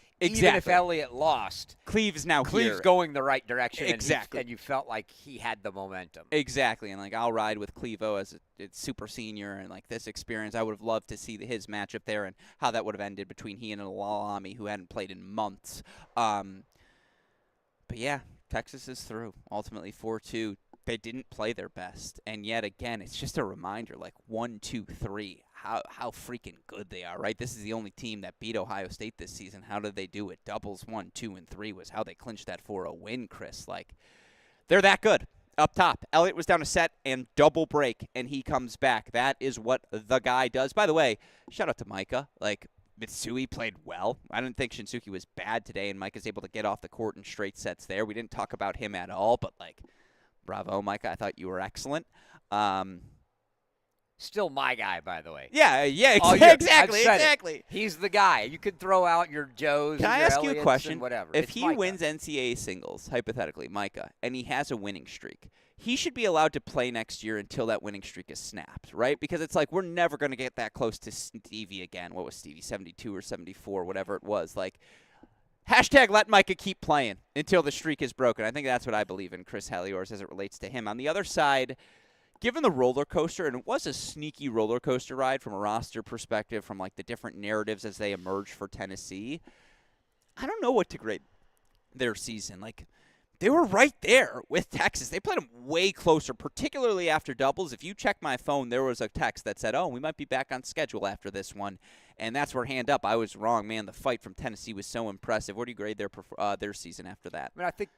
Elliott lost, Cleve's now Cleve's here. going the right direction. Exactly. And you felt like he had the momentum. Exactly. And, like, I'll ride with Clevo as a super senior. And, like, this experience, I would have loved to see his matchup there and how that would have ended between he and Alami, who hadn't played in months. But, yeah, Texas is through. Ultimately, 4-2. They didn't play their best. And yet, again, it's just a reminder, like, 1, 2, 3. How freaking good they are, right? This is the only team that beat Ohio State this season. How did they do it? Doubles 1, 2, and 3 was how they clinched that 4-0 win, Chris. Like, they're that good up top. Elliott was down a set and double break, and he comes back. That is what the guy does. By the way, shout out to Micah. Like, Mitsui played well. I didn't think Shinsuke was bad today, and Micah's able to get off the court in straight sets there. We didn't talk about him at all, but, like, bravo, Micah. I thought you were excellent. Still my guy, by the way. Yeah, exactly. He's the guy. You could throw out your Joes. Can and I your ask you a Elliots question? and whatever. If It's he Micah. wins NCAA singles, hypothetically, Micah, and he has a winning streak, he should be allowed to play next year until that winning streak is snapped, right? Because it's like we're never going to get that close to Stevie again. What was Stevie, 72 or 74, whatever it was. Like, hashtag let Micah keep playing until the streak is broken. I think that's what I believe in Chris Halioris as it relates to him. On the other side, given the roller coaster, and it was a sneaky roller coaster ride from a roster perspective, from like the different narratives as they emerge for Tennessee, I don't know what to grade their season. Like, they were right there with Texas. They played them way closer, particularly after doubles. If you check my phone, there was a text that said, oh, we might be back on schedule after this one. And that's where, hand up, I was wrong, man. The fight from Tennessee was so impressive. What do you grade their season after that? I mean, I think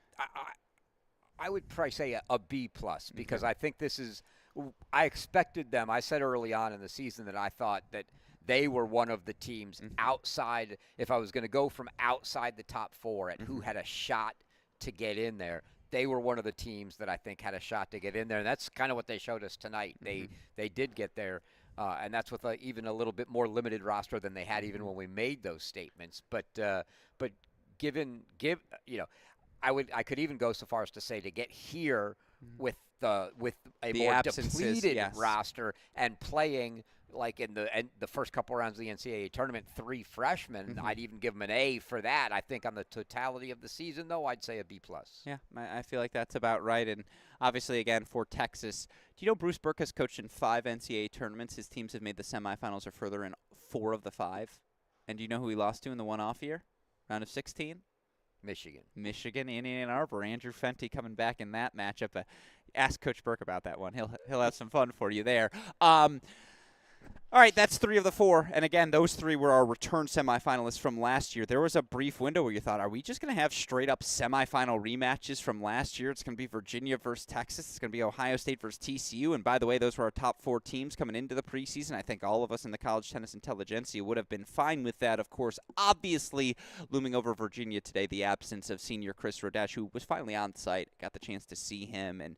I would probably say a B plus because I think this is – I expected them. I said early on in the season that I thought that they were one of the teams outside – if I was going to go from outside the top 4 at who had a shot to get in there, they were one of the teams that I think had a shot to get in there. And that's kind of what they showed us tonight. They did get there. And that's with even a little bit more limited roster than they had even when we made those statements. But I could even go so far as to say to get here with a more depleted roster and playing like in the first couple rounds of the NCAA tournament, 3 freshmen, I'd even give them an A for that. I think on the totality of the season, though, I'd say a B plus. Yeah, I feel like that's about right. And obviously, again, for Texas, do you know Bruce Burke has coached in 5 NCAA tournaments? His teams have made the semifinals or further in 4 of the 5. And do you know who he lost to in the one-off year? Round of 16? Michigan, in Ann Arbor. Andrew Fenty coming back in that matchup. Ask Coach Burke about that one. He'll have some fun for you there. All right, that's 3 of the 4. And again, those 3 were our return semifinalists from last year. There was a brief window where you thought, are we just going to have straight-up semifinal rematches from last year? It's going to be Virginia versus Texas. It's going to be Ohio State versus TCU. And by the way, those were our top 4 teams coming into the preseason. I think all of us in the college tennis intelligentsia would have been fine with that. Of course, obviously, looming over Virginia today, the absence of senior Chris Rodesh, who was finally on site, got the chance to see him. And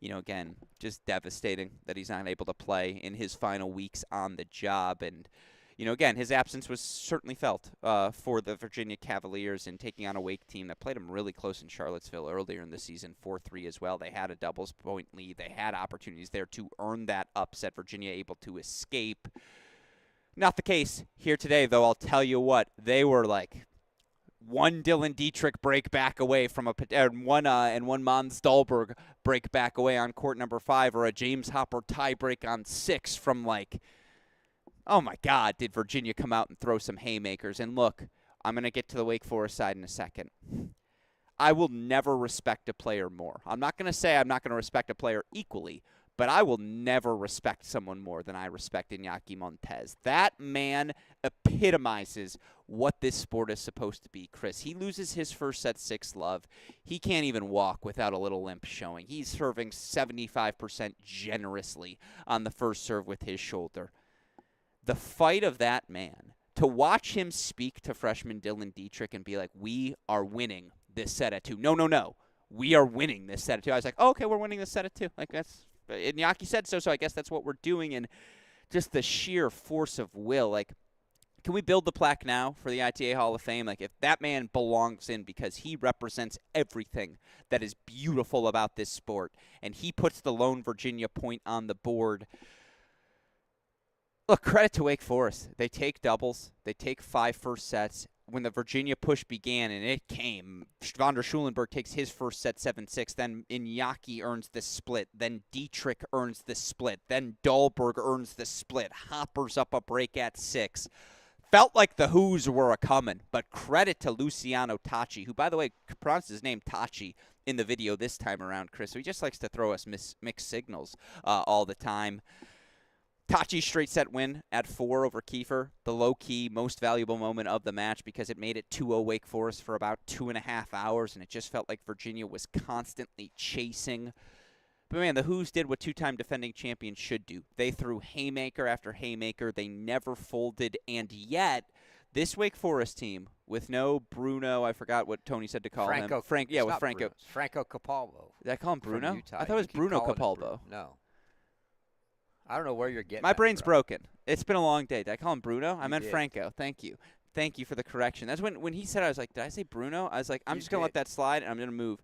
again, just devastating that he's not able to play in his final weeks on the job. And, again, his absence was certainly felt for the Virginia Cavaliers in taking on a Wake team that played him really close in Charlottesville earlier in the season, 4-3 as well. They had a doubles point lead. They had opportunities there to earn that upset. Virginia able to escape. Not the case here today, though. I'll tell you what, they were like one Dylan Dietrich break back away from one Mons Dahlberg break back away on court number 5, or a James Hopper tie break on 6 from oh my God, did Virginia come out and throw some haymakers. And look, I'm going to get to the Wake Forest side in a second. I will never respect a player more. I'm not going to say I'm not going to respect a player equally, but I will never respect someone more than I respect Iñaki Montes. That man epitomizes what this sport is supposed to be, Chris. He loses his first set 6-love. He can't even walk without a little limp showing. He's serving 75% generously on the first serve with his shoulder. The fight of that man, to watch him speak to freshman Dylan Dietrich and be like, we are winning this set at 2. No. We are winning this set at 2. I was like, oh, okay, we're winning this set at 2. Like, that's Iñaki said so I guess that's what we're doing. And just the sheer force of will. Like, can we build the plaque now for the ITA Hall of Fame? Like, if that man belongs in because he represents everything that is beautiful about this sport, and he puts the lone Virginia point on the board. Look, credit to Wake Forest. They take doubles. They take 5 first sets. When the Virginia push began, and it came, von der Schulenburg takes his first set 7-6. Then Iñaki earns the split. Then Dietrich earns the split. Then Dahlberg earns the split. Hopper's up a break at 6. Felt like the Who's were a-coming, but credit to Luciano Tacci, who, by the way, pronounced his name Tachi in the video this time around, Chris. So he just likes to throw us mixed signals all the time. Tachi's straight set win at 4 over Kiefer, the low-key, most valuable moment of the match because it made it 2-0 Wake Forest for about 2.5 hours, and it just felt like Virginia was constantly chasing. But, man, the Who's did what two-time defending champions should do. They threw haymaker after haymaker. They never folded, and yet this Wake Forest team, with no Bruno, I forgot what Tony said to call him. With Franco. Bruno. Franco Capalbo. Did I call him Bruno? Utah. I thought it was Bruno Capalbo. No. I don't know where you're getting My brain's from. broken. It's been a long day. Did I call him Bruno? I meant did. Franco. Thank you. Thank you for the correction. That's when he said, I was like, did I say Bruno? I was like, I'm You just going to let did. that slide, and I'm going to move.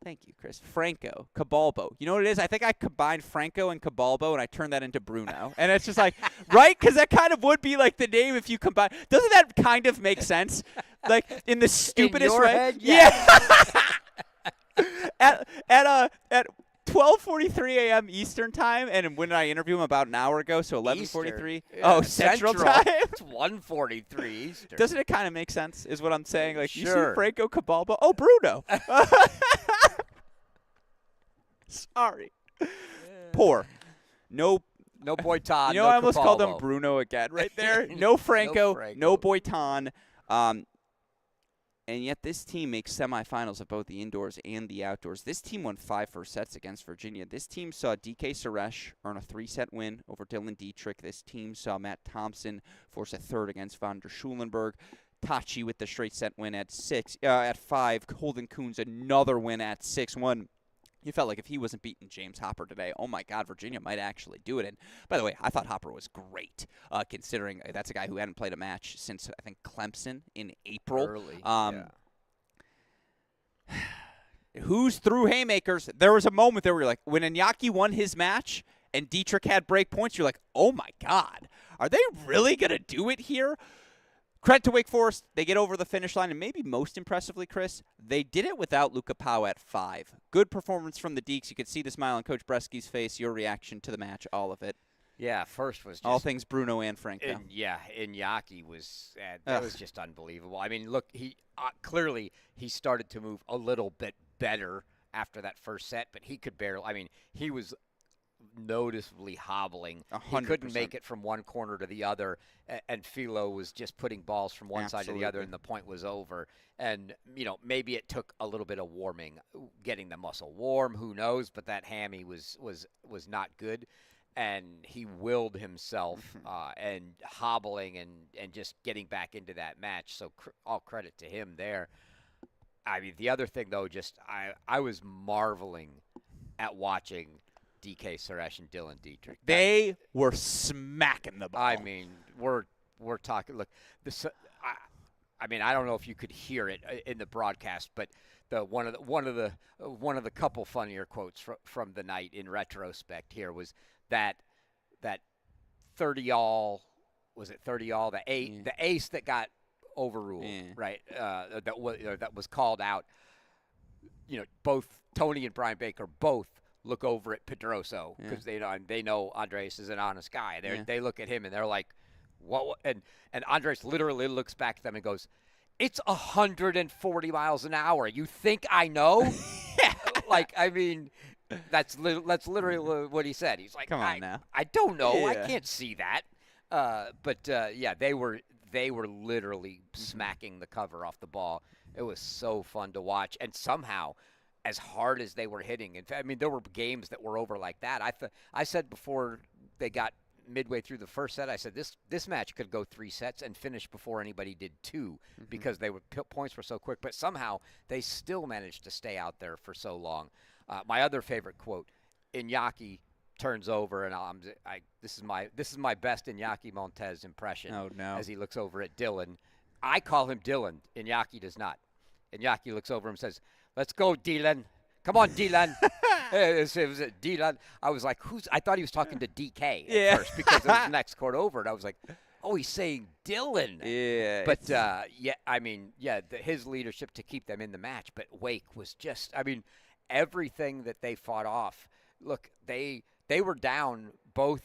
Thank you, Chris. Franco, Cabalbo. You know what it is? I think I combined Franco and Cabalbo, and I turned that into Bruno. And it's just like, right? Because that kind of would be like the name if you combine. Doesn't that kind of make sense? Like, in the stupidest in your way? head, Yeah. At 12:43 a.m. Eastern time, and when did I interview him? About an hour ago, so 11:43. Yeah, oh, Central time. It's 1:43 Eastern. Doesn't it kind of make sense? Is what I'm saying. Like, you see Sure. Franco Cabalbo? Oh, Bruno. Sorry. Poor. No. No Boitan. You know, no I almost called him Capalbo. Bruno again right there. No Franco. Franco. No Boitan. And yet this team makes semifinals of both the indoors and the outdoors. This team won 5 first sets against Virginia. This team saw DK Suresh earn a 3-set win over Dylan Dietrich. This team saw Matt Thompson force a third against von der Schulenburg. Tachi with the straight set win at 5. Holden Coons another win at 6-1. You felt like if he wasn't beating James Hopper today, oh my God, Virginia might actually do it. And by the way, I thought Hopper was great, considering that's a guy who hadn't played a match since, I think, Clemson in April. Early, Who's through haymakers? There was a moment there where you're like, when Iñaki won his match and Dietrich had break points, you're like, oh my God, are they really going to do it here? Credit to Wake Forest. They get over the finish line, and maybe most impressively, Chris, they did it without Luca Pau at 5. Good performance from the Deeks. You could see the smile on Coach Bresky's face, your reaction to the match, all of it. Yeah, first was just all things Bruno and Franco. Iñaki was that was just unbelievable. I mean, look, he clearly he started to move a little bit better after that first set, but he could barely. I mean, he was noticeably hobbling. 100%. He couldn't make it from one corner to the other, and Philo was just putting balls from one side to the other, and the point was over. And, you know, maybe it took a little bit of warming, getting the muscle warm, who knows, but that hammy was not good. And he willed himself and hobbling and just getting back into that match. So all credit to him there. I mean, the other thing, though, just I was marveling at watching DK Suresh and Dylan Dietrich. They were smacking the ball. I mean, we're talking. Look, this. I mean, I don't know if you could hear it in the broadcast, but one of the couple funnier quotes from the night in retrospect here was that 30-all, was it 30-all, the ace that got overruled, right? That was called out. You know, both Tony and Brian Baker both look over at Pedroso because they know Andres is an honest guy. They look at him and they're like, what? And Andres literally looks back at them and goes, "It's 140 miles an hour. You think I know?" Like, I mean, that's literally what he said. He's like, "Come on now. I don't know. I can't see that." But they were literally smacking the cover off the ball. It was so fun to watch, and somehow, as hard as they were hitting, in fact, I mean, there were games that were over like that. I said before they got midway through the first set, I said this match could go 3 sets and finish before anybody did 2 because points were so quick. But somehow they still managed to stay out there for so long. My other favorite quote, Iñaki turns over, and this is my best Iñaki Montes impression. Oh no! As he looks over at Dylan, I call him Dylan. Iñaki does not. Iñaki looks over and says, "Let's go, Dylan. Come on, Dylan." It was Dylan. I was like, "Who's?" I thought he was talking to DK at first because it was the next court over, and I was like, "Oh, he's saying Dylan." Yeah. But his leadership to keep them in the match. But Wake was just, everything that they fought off. Look, they were down. Both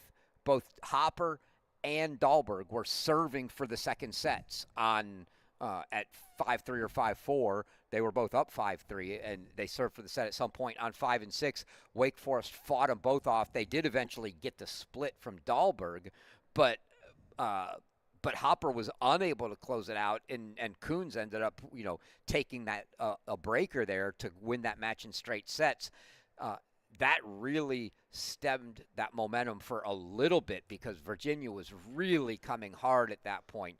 Hopper and Dahlberg were serving for the second sets on at 5-3 or 5-4. They were both up 5-3, and they served for the set at some point on 5 and 6. Wake Forest fought them both off. They did eventually get the split from Dahlberg, but Hopper was unable to close it out, and Coons ended up, taking that a breaker there to win that match in straight sets. That really stemmed that momentum for a little bit because Virginia was really coming hard at that point.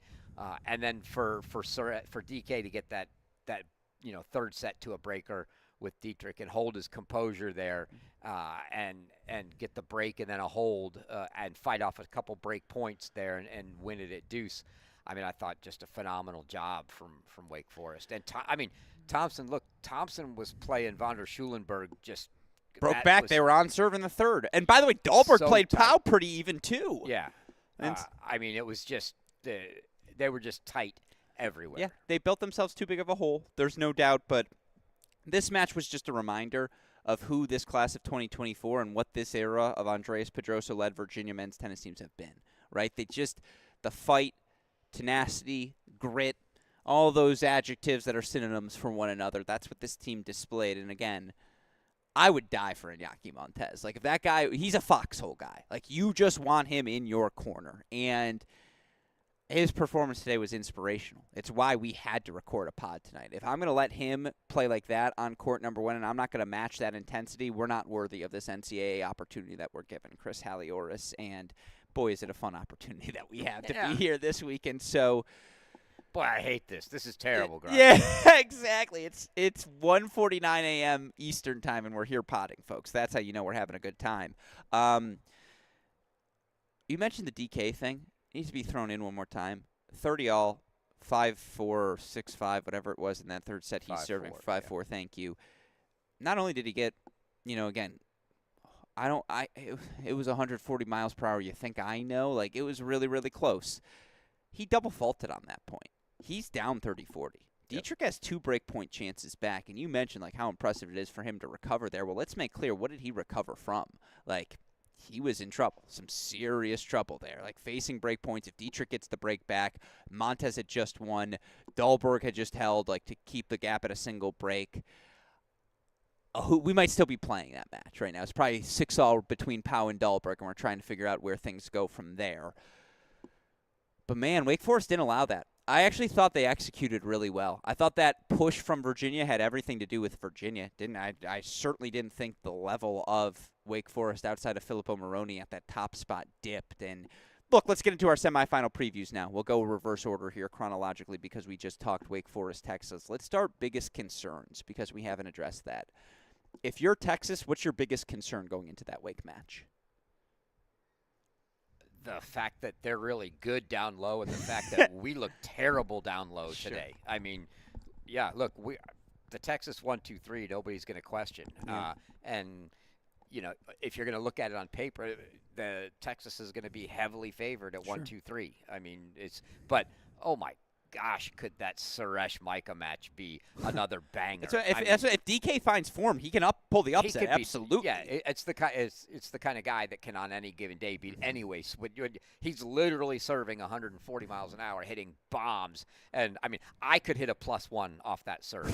And then for DK to get that third set to a breaker with Dietrich and hold his composure there, and get the break and then a hold, and fight off a couple break points there and win it at deuce. I thought just a phenomenal job from Wake Forest. And Thompson was playing von der Schulenberg just broke back. They were on serve in the third. And by the way, Dahlberg played tight. Pau pretty even too. Yeah. It was just they were just tight everywhere. Yeah, they built themselves too big of a hole. There's no doubt, but this match was just a reminder of who this class of 2024 and what this era of Andreas Pedrosa-led Virginia men's tennis teams have been, right? The fight, tenacity, grit, all those adjectives that are synonyms for one another. That's what this team displayed. And again, I would die for Iñaki Montes. Like, if that guy, he's a foxhole guy. Like, you just want him in your corner. And his performance today was inspirational. It's why we had to record a pod tonight. If I'm going to let him play like that on court number one and I'm not going to match that intensity, we're not worthy of this NCAA opportunity that we're given. Chris Halioris, and boy, is it a fun opportunity that we have to be here this weekend. So, boy, I hate this. This is terrible, Gruskin. Yeah, exactly. It's 1:49 a.m. Eastern time, and we're here potting, folks. That's how you know we're having a good time. You mentioned the DK thing. It needs to be thrown in one more time. 30-all, 5-4, 6-5, whatever it was in that third set. He's serving 5-4. Thank you. Not only did he get, again, it was 140 miles per hour. You think I know? Like, it was really, really close. He double faulted on that point. He's down 30-40. Dietrich has 2 break point chances back, and you mentioned like how impressive it is for him to recover there. Well, let's make clear, what did he recover from? Like, he was in trouble, some serious trouble there. Like, facing break points, if Dietrich gets the break back, Montes had just won, Dahlberg had just held, like, to keep the gap at a single break. We might still be playing that match right now. It's probably 6-all between Pau and Dahlberg, and we're trying to figure out where things go from there. But, man, Wake Forest didn't allow that. I actually thought they executed really well. I thought that push from Virginia had everything to do with Virginia, didn't I? I certainly didn't think the level of Wake Forest outside of Filippo Moroni at that top spot dipped. And, look, let's get into our semifinal previews now. We'll go reverse order here chronologically because we just talked Wake Forest, Texas. Let's start biggest concerns because we haven't addressed that. If you're Texas, what's your biggest concern going into that Wake match? The fact that they're really good down low and the fact that we look terrible down low today. Look, the Texas 1-2-3, nobody's going to question. Yeah. And, if you're going to look at it on paper, the Texas is going to be heavily favored at 1-2-3. But, oh my gosh, could that Suresh Micah match be another banger? If DK finds form, he can pull the upset. Absolutely. It's the kind of guy that can on any given day beat anyways. He's literally serving 140 miles an hour, hitting bombs, and I could hit a +1 off that serve.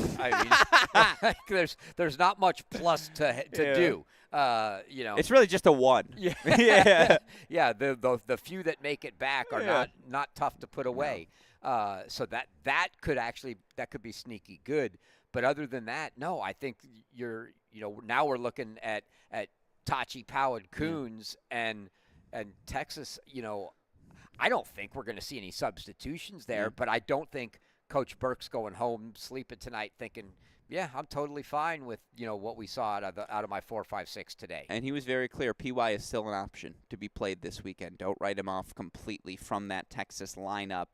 There's not much plus to do. It's really just a 1. Yeah. Yeah. The few that make it back are not tough to put away. So that could be sneaky good. But other than that, no, I think now we're looking at Tachi, Pau, and Coons and Texas. I don't think we're going to see any substitutions there, but I don't think Coach Burke's going home, sleeping tonight, thinking, yeah, I'm totally fine with what we saw out of my 4-5-6 today. And he was very clear. PY is still an option to be played this weekend. Don't write him off completely from that Texas lineup.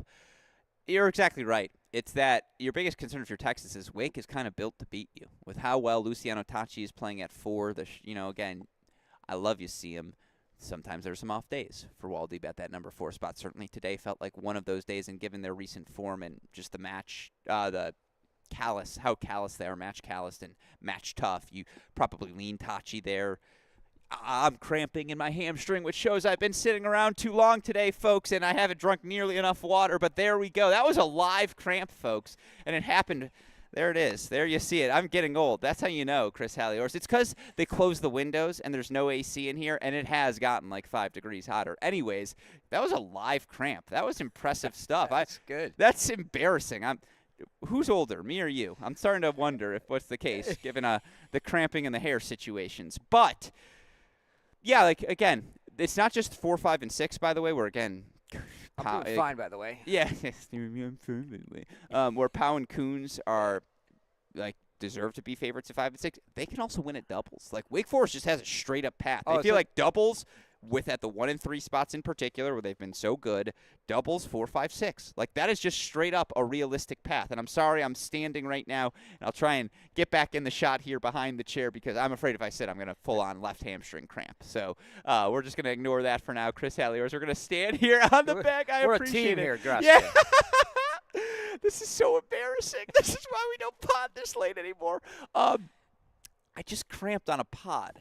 You're exactly right. It's that your biggest concern if you're Texas is Wake is kind of built to beat you. With how well Luciano Tachi is playing at 4, again, I love you see him. Sometimes there's some off days for Waldeb at that number 4 spot. Certainly today felt like one of those days, and given their recent form and just the match, how callous they are, match calloused and match tough, you probably lean Tachi there. I'm cramping in my hamstring, which shows I've been sitting around too long today, folks, and I haven't drunk nearly enough water, but there we go. That was a live cramp, folks, and it happened. There it is. There you see it. I'm getting old. That's how you know, Chris Halioris. It's because they closed the windows and there's no AC in here, and it has gotten like 5 degrees hotter. Anyways, that was a live cramp. That was impressive stuff. That's good. That's embarrassing. Who's older, me or you? I'm starting to wonder if what's the case, given the cramping and the hair situations. But yeah, again, it's not just 4, 5, and 6. By the way, where again, I'm doing fine, by the way. Yeah, where Powell and Coons are deserve to be favorites at 5 and 6. They can also win at doubles. Wake Forest just has a straight up path. They feel like doubles at the 1 and 3 spots in particular, where they've been so good. Doubles 4, 5, 6. That is just straight up a realistic path. And I'm sorry, I'm standing right now, and I'll try and get back in the shot here behind the chair because I'm afraid if I sit, I'm going to full on left hamstring cramp. So we're just going to ignore that for now. Chris Halioris, we're going to stand here on the back. We're appreciate a team it. here, Gruskin. Yeah. This is so embarrassing. This is why we don't pod this late anymore. I just cramped on a pod.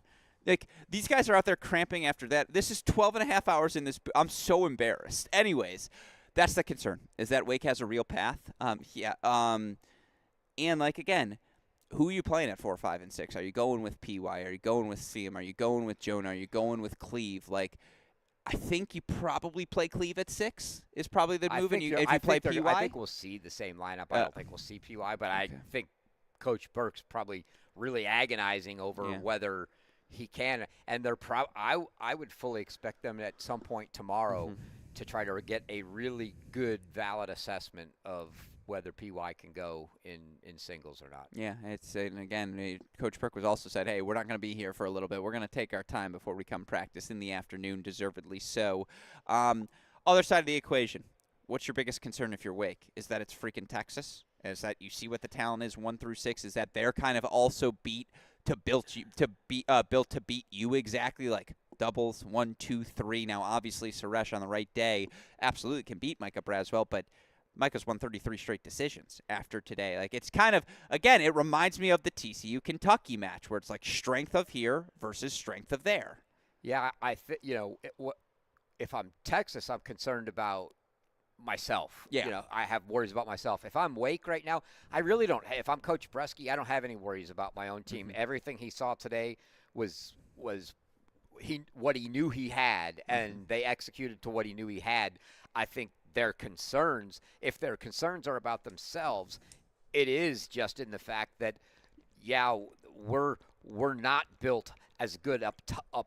These guys are out there cramping after that. This is 12 and a half hours in this. I'm so embarrassed. Anyways, that's the concern, is that Wake has a real path. And, again, who are you playing at 4, 5, and 6? Are you going with PY? Are you going with CM? Are you going with Jonah? Are you going with Cleve? I think you probably play Cleve at 6 is probably the move. If you play PY? I think we'll see the same lineup. I don't think we'll see PY, but I think Coach Burke's probably really agonizing over whether – he can, and they're I would fully expect them at some point tomorrow to try to get a really good, valid assessment of whether PY can go in singles or not. Yeah, and again, Coach Burke was also said, hey, we're not going to be here for a little bit. We're going to take our time before we come practice in the afternoon, deservedly so. Other side of the equation, what's your biggest concern if you're Wake? Is that it's freaking Texas? Is that you see what the talent is 1 through 6? Is that they're kind of also built to beat you exactly, like doubles 1, 2, 3. Now, obviously, Suresh on the right day absolutely can beat Micah Braswell, but Micah's won 33 straight decisions after today. It's kind of, again, it reminds me of the TCU Kentucky match where it's strength of here versus strength of there. Yeah, if I'm Texas, I'm concerned about myself. Yeah. I have worries about myself. If I'm Wake right now, I really don't. If I'm Coach Bresky, I don't have any worries about my own team. Everything he saw today was what he knew he had, and they executed to what he knew he had. I think their concerns, if their concerns are about themselves, it is just in the fact that, we're not built as good up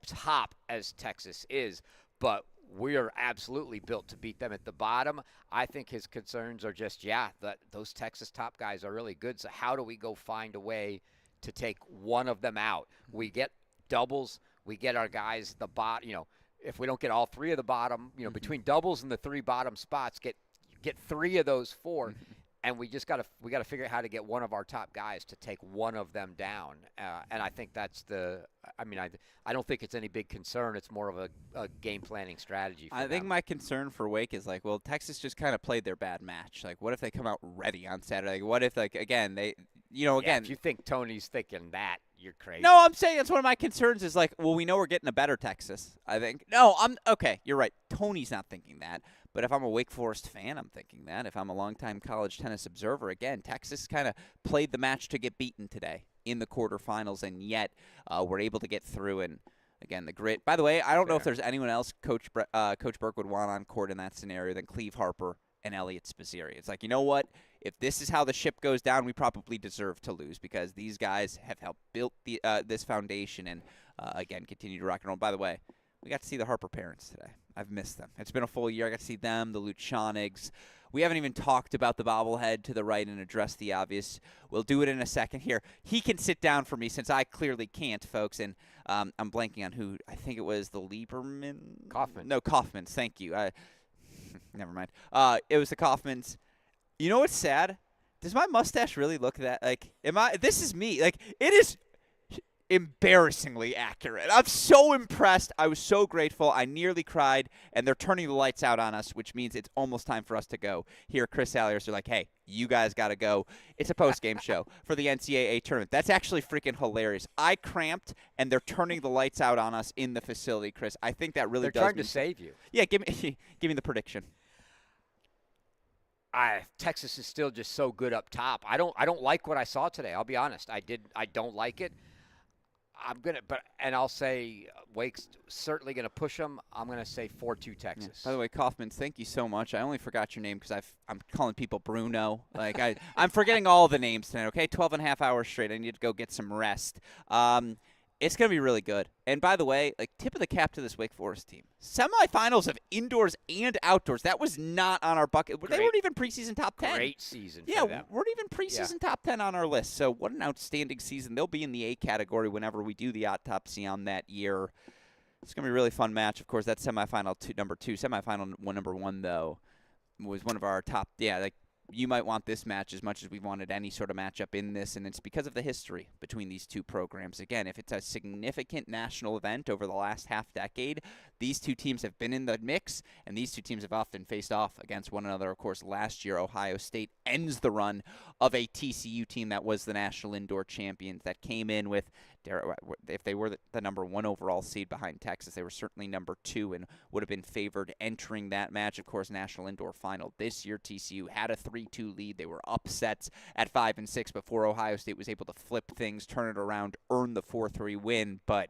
top as Texas is, but we are absolutely built to beat them at the bottom. I think his concerns are just, that those Texas top guys are really good. So how do we go find a way to take one of them out? We get doubles. We get our guys the bottom. If we don't get all 3 of the bottom, between doubles and the 3 bottom spots, get 3 of those 4. And we just got to figure out how to get one of our top guys to take one of them down. And I think that's I don't think it's any big concern. It's more of a game planning strategy for I think them. my concern for Wake is Texas just kind of played their bad match. What if they come out ready on Saturday? What if again they if you think Tony's thinking that, you're crazy. No, I'm saying that's one of my concerns is we know we're getting a better Texas. I think. No, okay, you're right. Tony's not thinking that. But if I'm a Wake Forest fan, I'm thinking that. If I'm a longtime college tennis observer, again, Texas kind of played the match to get beaten today in the quarterfinals, and yet we're able to get through. And, again, the grit. By the way, I don't know if there's anyone else Coach Burke would want on court in that scenario than Cleve Harper and Elliot Spizzeri. It's you know what? If this is how the ship goes down, we probably deserve to lose because these guys have helped build this foundation and, again, continue to rock and roll. By the way, we got to see the Harper parents today. I've missed them. It's been a full year. I got to see them, the Luchonigs. We haven't even talked about the bobblehead to the right and addressed the obvious. We'll do it in a second here. He can sit down for me since I clearly can't, folks. And I'm blanking on who. I think it was the Lieberman. Kaufman. No, Kaufman's. Thank you. Never mind. It was the Kaufman's. You know what's sad? Does my mustache really look that like? Am I? This is me. Like it is embarrassingly accurate. I'm so impressed. I was so grateful. I nearly cried, and they're turning the lights out on us, which means it's almost time for us to go. Here, Chris Halioris are like, hey, you guys got to go. It's a post-game show for the NCAA tournament. That's actually freaking hilarious. I cramped, and they're turning the lights out on us in the facility, Chris. I think that really They're does trying to save you. Yeah, give me the prediction. Texas is still just so good up top. I don't like what I saw today. I'll be honest. I don't like it. I'll say Wake's certainly gonna push them. I'm gonna say 4-2 Texas. Yeah. By the way, Kaufman, thank you so much. I only forgot your name because I'm calling people Bruno. Like I'm forgetting all the names tonight. Okay, 12 and a half hours straight. I need to go get some rest. It's going to be really good. And by the way, like tip of the cap to this Wake Forest team. Semifinals of indoors and outdoors. That was not on our bucket. They weren't even preseason top 10. Great season yeah, for them. Weren't even preseason top 10 on our list. So what an outstanding season. They'll be in the A category whenever we do the autopsy on that year. It's going to be a really fun match. Of course, that's semifinal number 2. Semifinal number 1, though, was one of our top. Yeah, like you might want this match as much as we wanted any sort of matchup in this, and it's because of the history between these two programs. Again, if it's a significant national event over the last half decade, these two teams have been in the mix, and these two teams have often faced off against one another. Of course, last year, Ohio State ends the run of a TCU team that was the national indoor champions that came in with, if they were the number 1 overall seed behind Texas, they were certainly number 2 and would have been favored entering that match. Of course, national indoor final. This year, TCU had a 3-2 lead. They were upsets at 5 and 6 before Ohio State was able to flip things, turn it around, earn the 4-3 win. But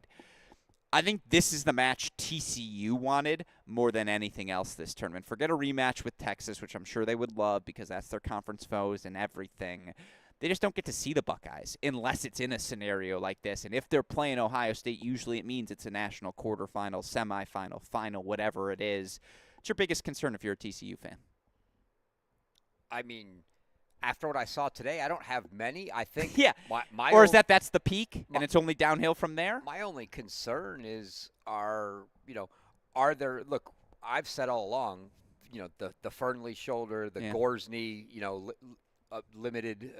I think this is the match TCU wanted more than anything else this tournament. Forget a rematch with Texas, which I'm sure they would love because that's their conference foes and everything. They just don't get to see the Buckeyes unless it's in a scenario like this. And if they're playing Ohio State, usually it means it's a national quarterfinal, semifinal, final, whatever it is. What's your biggest concern if you're a TCU fan? I mean, after what I saw today, I don't have many. I think yeah. Or is that's the peak and it's only downhill from there? My only concern is are there – look, I've said all along, the Fernley shoulder, the Gores knee, limited,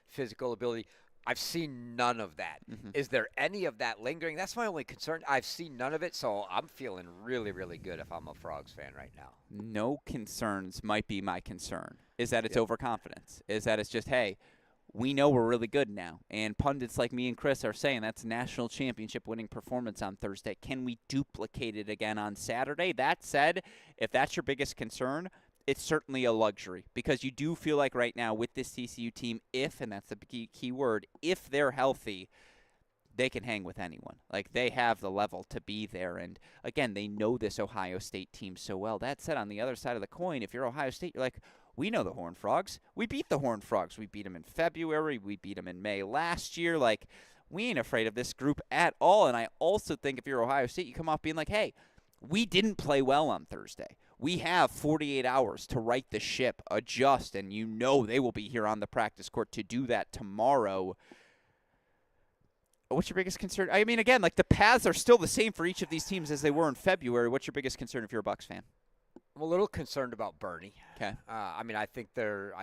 physical ability. I've seen none of that. Mm-hmm. Is there any of that lingering? That's my only concern. I've seen none of it, so I'm feeling really, really good if I'm a Frogs fan right now. No concerns might be my concern. Is that it's overconfidence. Is that it's just, hey, we know we're really good now. And pundits like me and Chris are saying that's national championship winning performance on Thursday. Can we duplicate it again on Saturday? That said, if that's your biggest concern, it's certainly a luxury because you do feel like right now with this TCU team, and that's the key word, if they're healthy, they can hang with anyone. Like they have the level to be there. And again, they know this Ohio State team so well. That said, on the other side of the coin, if you're Ohio State, you're like, we know the Horned Frogs. We beat the Horned Frogs. We beat them in February. We beat them in May last year. Like, we ain't afraid of this group at all. And I also think if you're Ohio State, you come off being like, hey, we didn't play well on Thursday. We have 48 hours to right the ship, adjust, and they will be here on the practice court to do that tomorrow. What's your biggest concern? I mean, again, like the paths are still the same for each of these teams as they were in February. What's your biggest concern if you're a Bucs fan? I'm a little concerned about Bernie. Okay. I mean, I think there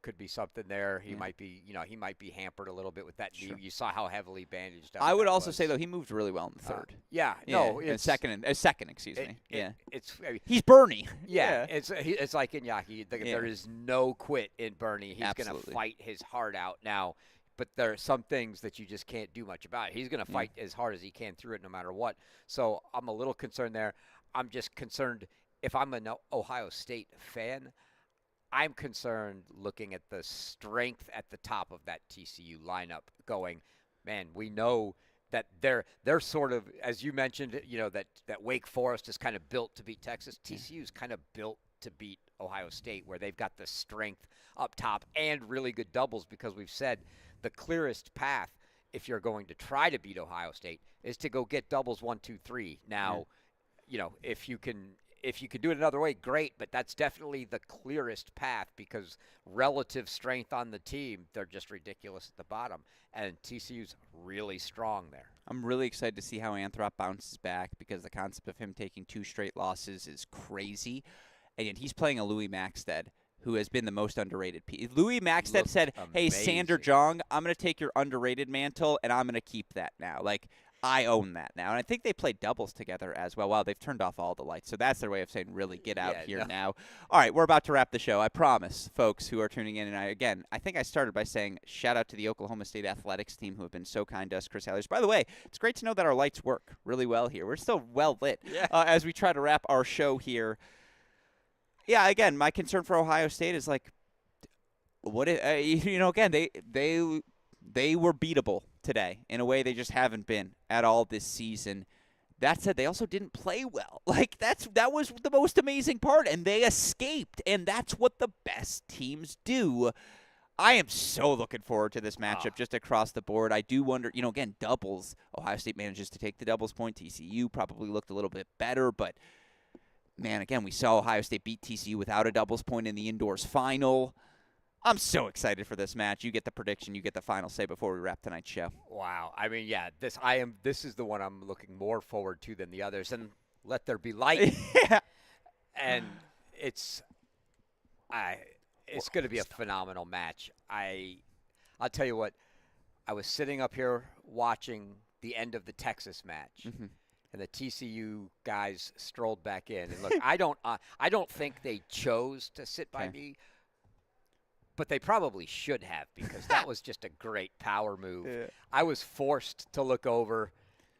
could be something there. He might be, he might be hampered a little bit with that knee. Sure. You saw how heavily bandaged up. I would also say though he moved really well in the third. Second, excuse me. He's Bernie. Yeah. It's like Iñaki. There is no quit in Bernie. He's going to fight his heart out now. But there are some things that you just can't do much about. He's going to fight as hard as he can through it no matter what. So I'm a little concerned there. I'm just concerned. If I'm an Ohio State fan, I'm concerned looking at the strength at the top of that TCU lineup going, man, we know that they're sort of, as you mentioned, that Wake Forest is kind of built to beat Texas. TCU is kind of built to beat Ohio State where they've got the strength up top and really good doubles because we've said the clearest path if you're going to try to beat Ohio State is to go get doubles 1, 2, 3. Now, if if you could do it another way, great, but that's definitely the clearest path because relative strength on the team, they're just ridiculous at the bottom. And TCU's really strong there. I'm really excited to see how Anthrop bounces back because the concept of him taking 2 straight losses is crazy. And yet he's playing a Louis Maxted, who has been the most underrated piece. Louis Maxted said, hey, Sander Jong, I'm going to take your underrated mantle, and I'm going to keep that now. Like, I own that now. And I think they played doubles together as well. Wow, they've turned off all the lights. So that's their way of saying really get out here now. All right, we're about to wrap the show. I promise, folks who are tuning in. And I think I started by saying shout out to the Oklahoma State athletics team who have been so kind to us, Chris Halioris. By the way, it's great to know that our lights work really well here. We're still well lit as we try to wrap our show here. Yeah, again, my concern for Ohio State is like, again, they were beatable today in a way they just haven't been at all this season. That said, they also didn't play well. Like that was the most amazing part, and they escaped, and that's what the best teams do. I am so looking forward to this matchup just across the board. I do wonder, again, doubles. Ohio State manages to take the doubles point. TCU probably looked a little bit better, but man, again, we saw Ohio State beat TCU without a doubles point in the indoors final. I'm so excited for this match. You get the prediction. You get the final say before we wrap tonight's show. Wow. I mean, yeah, this is the one I'm looking more forward to than the others. And let there be light. Yeah. And it's going to be a phenomenal match. I'll tell you what. I was sitting up here watching the end of the Texas match. Mm-hmm. And the TCU guys strolled back in. And look, I don't think they chose to sit by me, but they probably should have because that was just a great power move. Yeah. I was forced to look over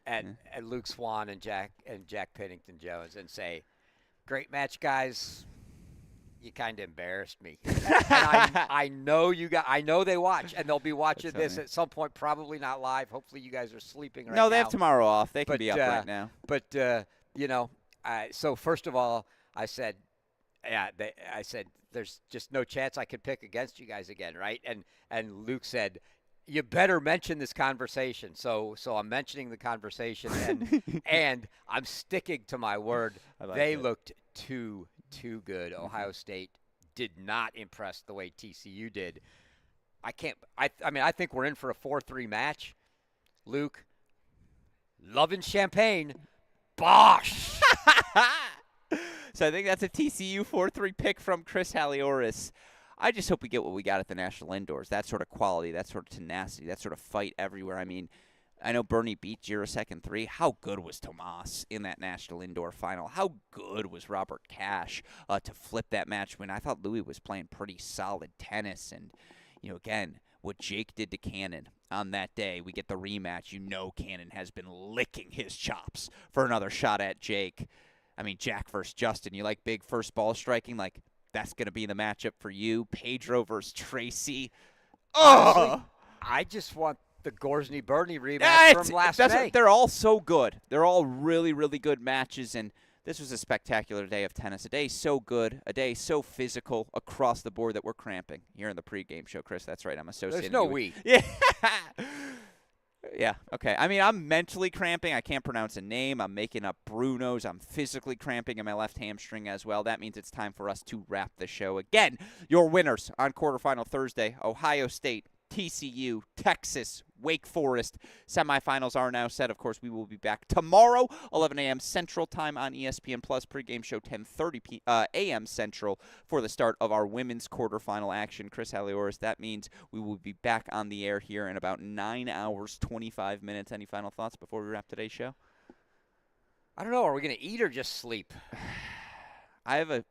at Luke Swan and Jack Pennington Jones and say, "Great match, guys. You kind of embarrassed me." And I know I know they watch, and they'll be watching this at some point. Probably not live. Hopefully, you guys are sleeping right now. No, they have tomorrow off. They can be up right now. But so first of all, I said, there's just no chance I could pick against you guys again, right? And Luke said, you better mention this conversation. So I'm mentioning the conversation, and I'm sticking to my word. They looked too good. Ohio State did not impress the way TCU did. I think we're in for a 4-3 match. Luke, loving champagne. Bosh! So I think that's a TCU 4-3 pick from Chris Halioris. I just hope we get what we got at the National Indoors. That sort of quality, that sort of tenacity, that sort of fight everywhere. I mean, I know Bernie beat Jirasek in 3. How good was Tomas in that National Indoor Final? How good was Robert Cash to flip that match when I thought Louis was playing pretty solid tennis? And, again, what Jake did to Cannon on that day, we get the rematch. Cannon has been licking his chops for another shot at Jake. I mean, Jack versus Justin, you like big first ball striking? Like, that's going to be the matchup for you. Pedro versus Tracy. Honestly, I just want the Gorsny-Bernie rematch from last May. They're all so good. They're all really, really good matches, and this was a spectacular day of tennis. A day so good, a day so physical across the board that we're cramping here in the pregame show, Chris. That's right. I'm associating. There's no we. Yeah. Yeah, okay. I mean, I'm mentally cramping. I can't pronounce a name. I'm making up Bruno's. I'm physically cramping in my left hamstring as well. That means it's time for us to wrap the show. Again, your winners on quarterfinal Thursday, Ohio State, TCU, Texas, Wake Forest. Semifinals are now set. Of course, we will be back tomorrow, 11 a.m. Central Time on ESPN+. Pregame show 10:30 a.m. Central for the start of our women's quarterfinal action. Chris Halioris, that means we will be back on the air here in about 9 hours, 25 minutes. Any final thoughts before we wrap today's show? I don't know. Are we going to eat or just sleep? I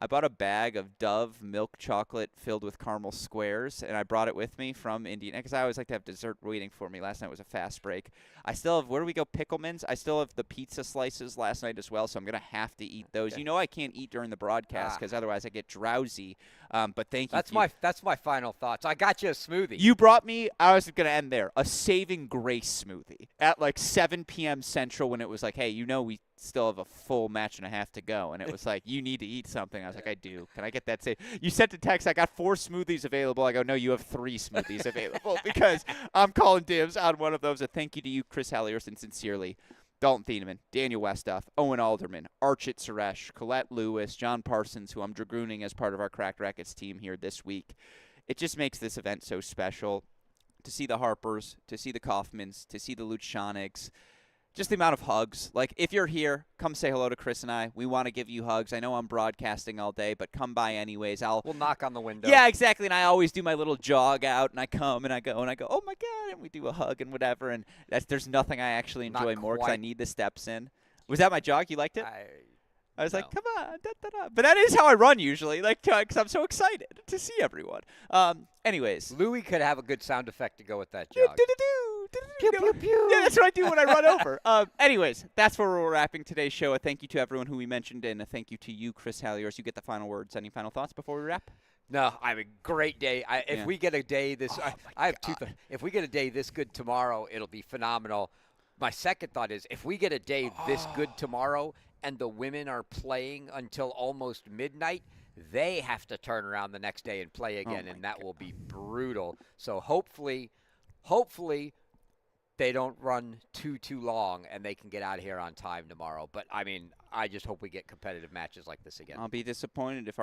bought a bag of Dove milk chocolate filled with caramel squares, and I brought it with me from Indiana because I always like to have dessert waiting for me. Last night was a fast break. I still have, where do we go, Picklemans? I still have the pizza slices last night as well, so I'm going to have to eat those. Okay. I can't eat during the broadcast because otherwise I get drowsy, but thank you. That's my final thoughts. I got you a smoothie. You brought me, I was going to end there, a Saving Grace smoothie at like 7 p.m. Central when it was like, hey, we still have a full match and a half to go. And it was like, you need to eat something. I was like, I do. Can I get that saved? You sent the text, I got 4 smoothies available. I go, no, you have 3 smoothies available because I'm calling dibs on one of those. A thank you to you, Chris Halioris, and sincerely, Dalton Thieneman, Daniel Westoff, Owen Alderman, Archit Suresh, Colette Lewis, John Parsons, who I'm dragooning as part of our Cracked Rackets team here this week. It just makes this event so special to see the Harpers, to see the Kaufmans, to see the Luchanigs. Just the amount of hugs. Like, if you're here, come say hello to Chris and I. We want to give you hugs. I know I'm broadcasting all day, but come by anyways. We'll knock on the window. Yeah, exactly. And I always do my little jog out, and I come and I go, oh my God, and we do a hug and whatever. And there's nothing I actually enjoy more because I need the steps in. Was that my jog? You liked it? I was like, come on, da, da, da. But that is how I run usually, like, because I'm so excited to see everyone. Anyways. Louis could have a good sound effect to go with that jog. Pew, pew, pew. Yeah, that's what I do when I run over. Anyways, that's where we're wrapping today's show. A thank you to everyone who we mentioned, and a thank you to you, Chris Halioris. You get the final words. Any final thoughts before we wrap? No, I mean, great day. If we get a day this, I have two. If we get a day this good tomorrow, it'll be phenomenal. My second thought is, if we get a day this good tomorrow, and the women are playing until almost midnight, they have to turn around the next day and play again, and that will be brutal. So hopefully they don't run too long and they can get out of here on time tomorrow. But, I mean, I just hope we get competitive matches like this again. I'll be disappointed if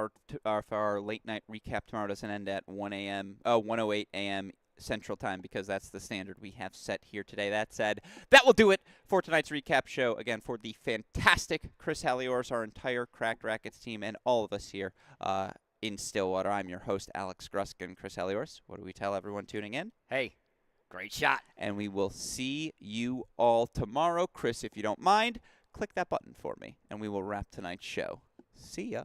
our late-night recap tomorrow doesn't end at 1:08 a.m. Central Time, because that's the standard we have set here today. That said, that will do it for tonight's recap show. Again, for the fantastic Chris Halioris, our entire Cracked Rackets team, and all of us here in Stillwater, I'm your host, Alex Gruskin. Chris Halioris, what do we tell everyone tuning in? Hey, great shot. And we will see you all tomorrow. Chris, if you don't mind, click that button for me, and we will wrap tonight's show. See ya.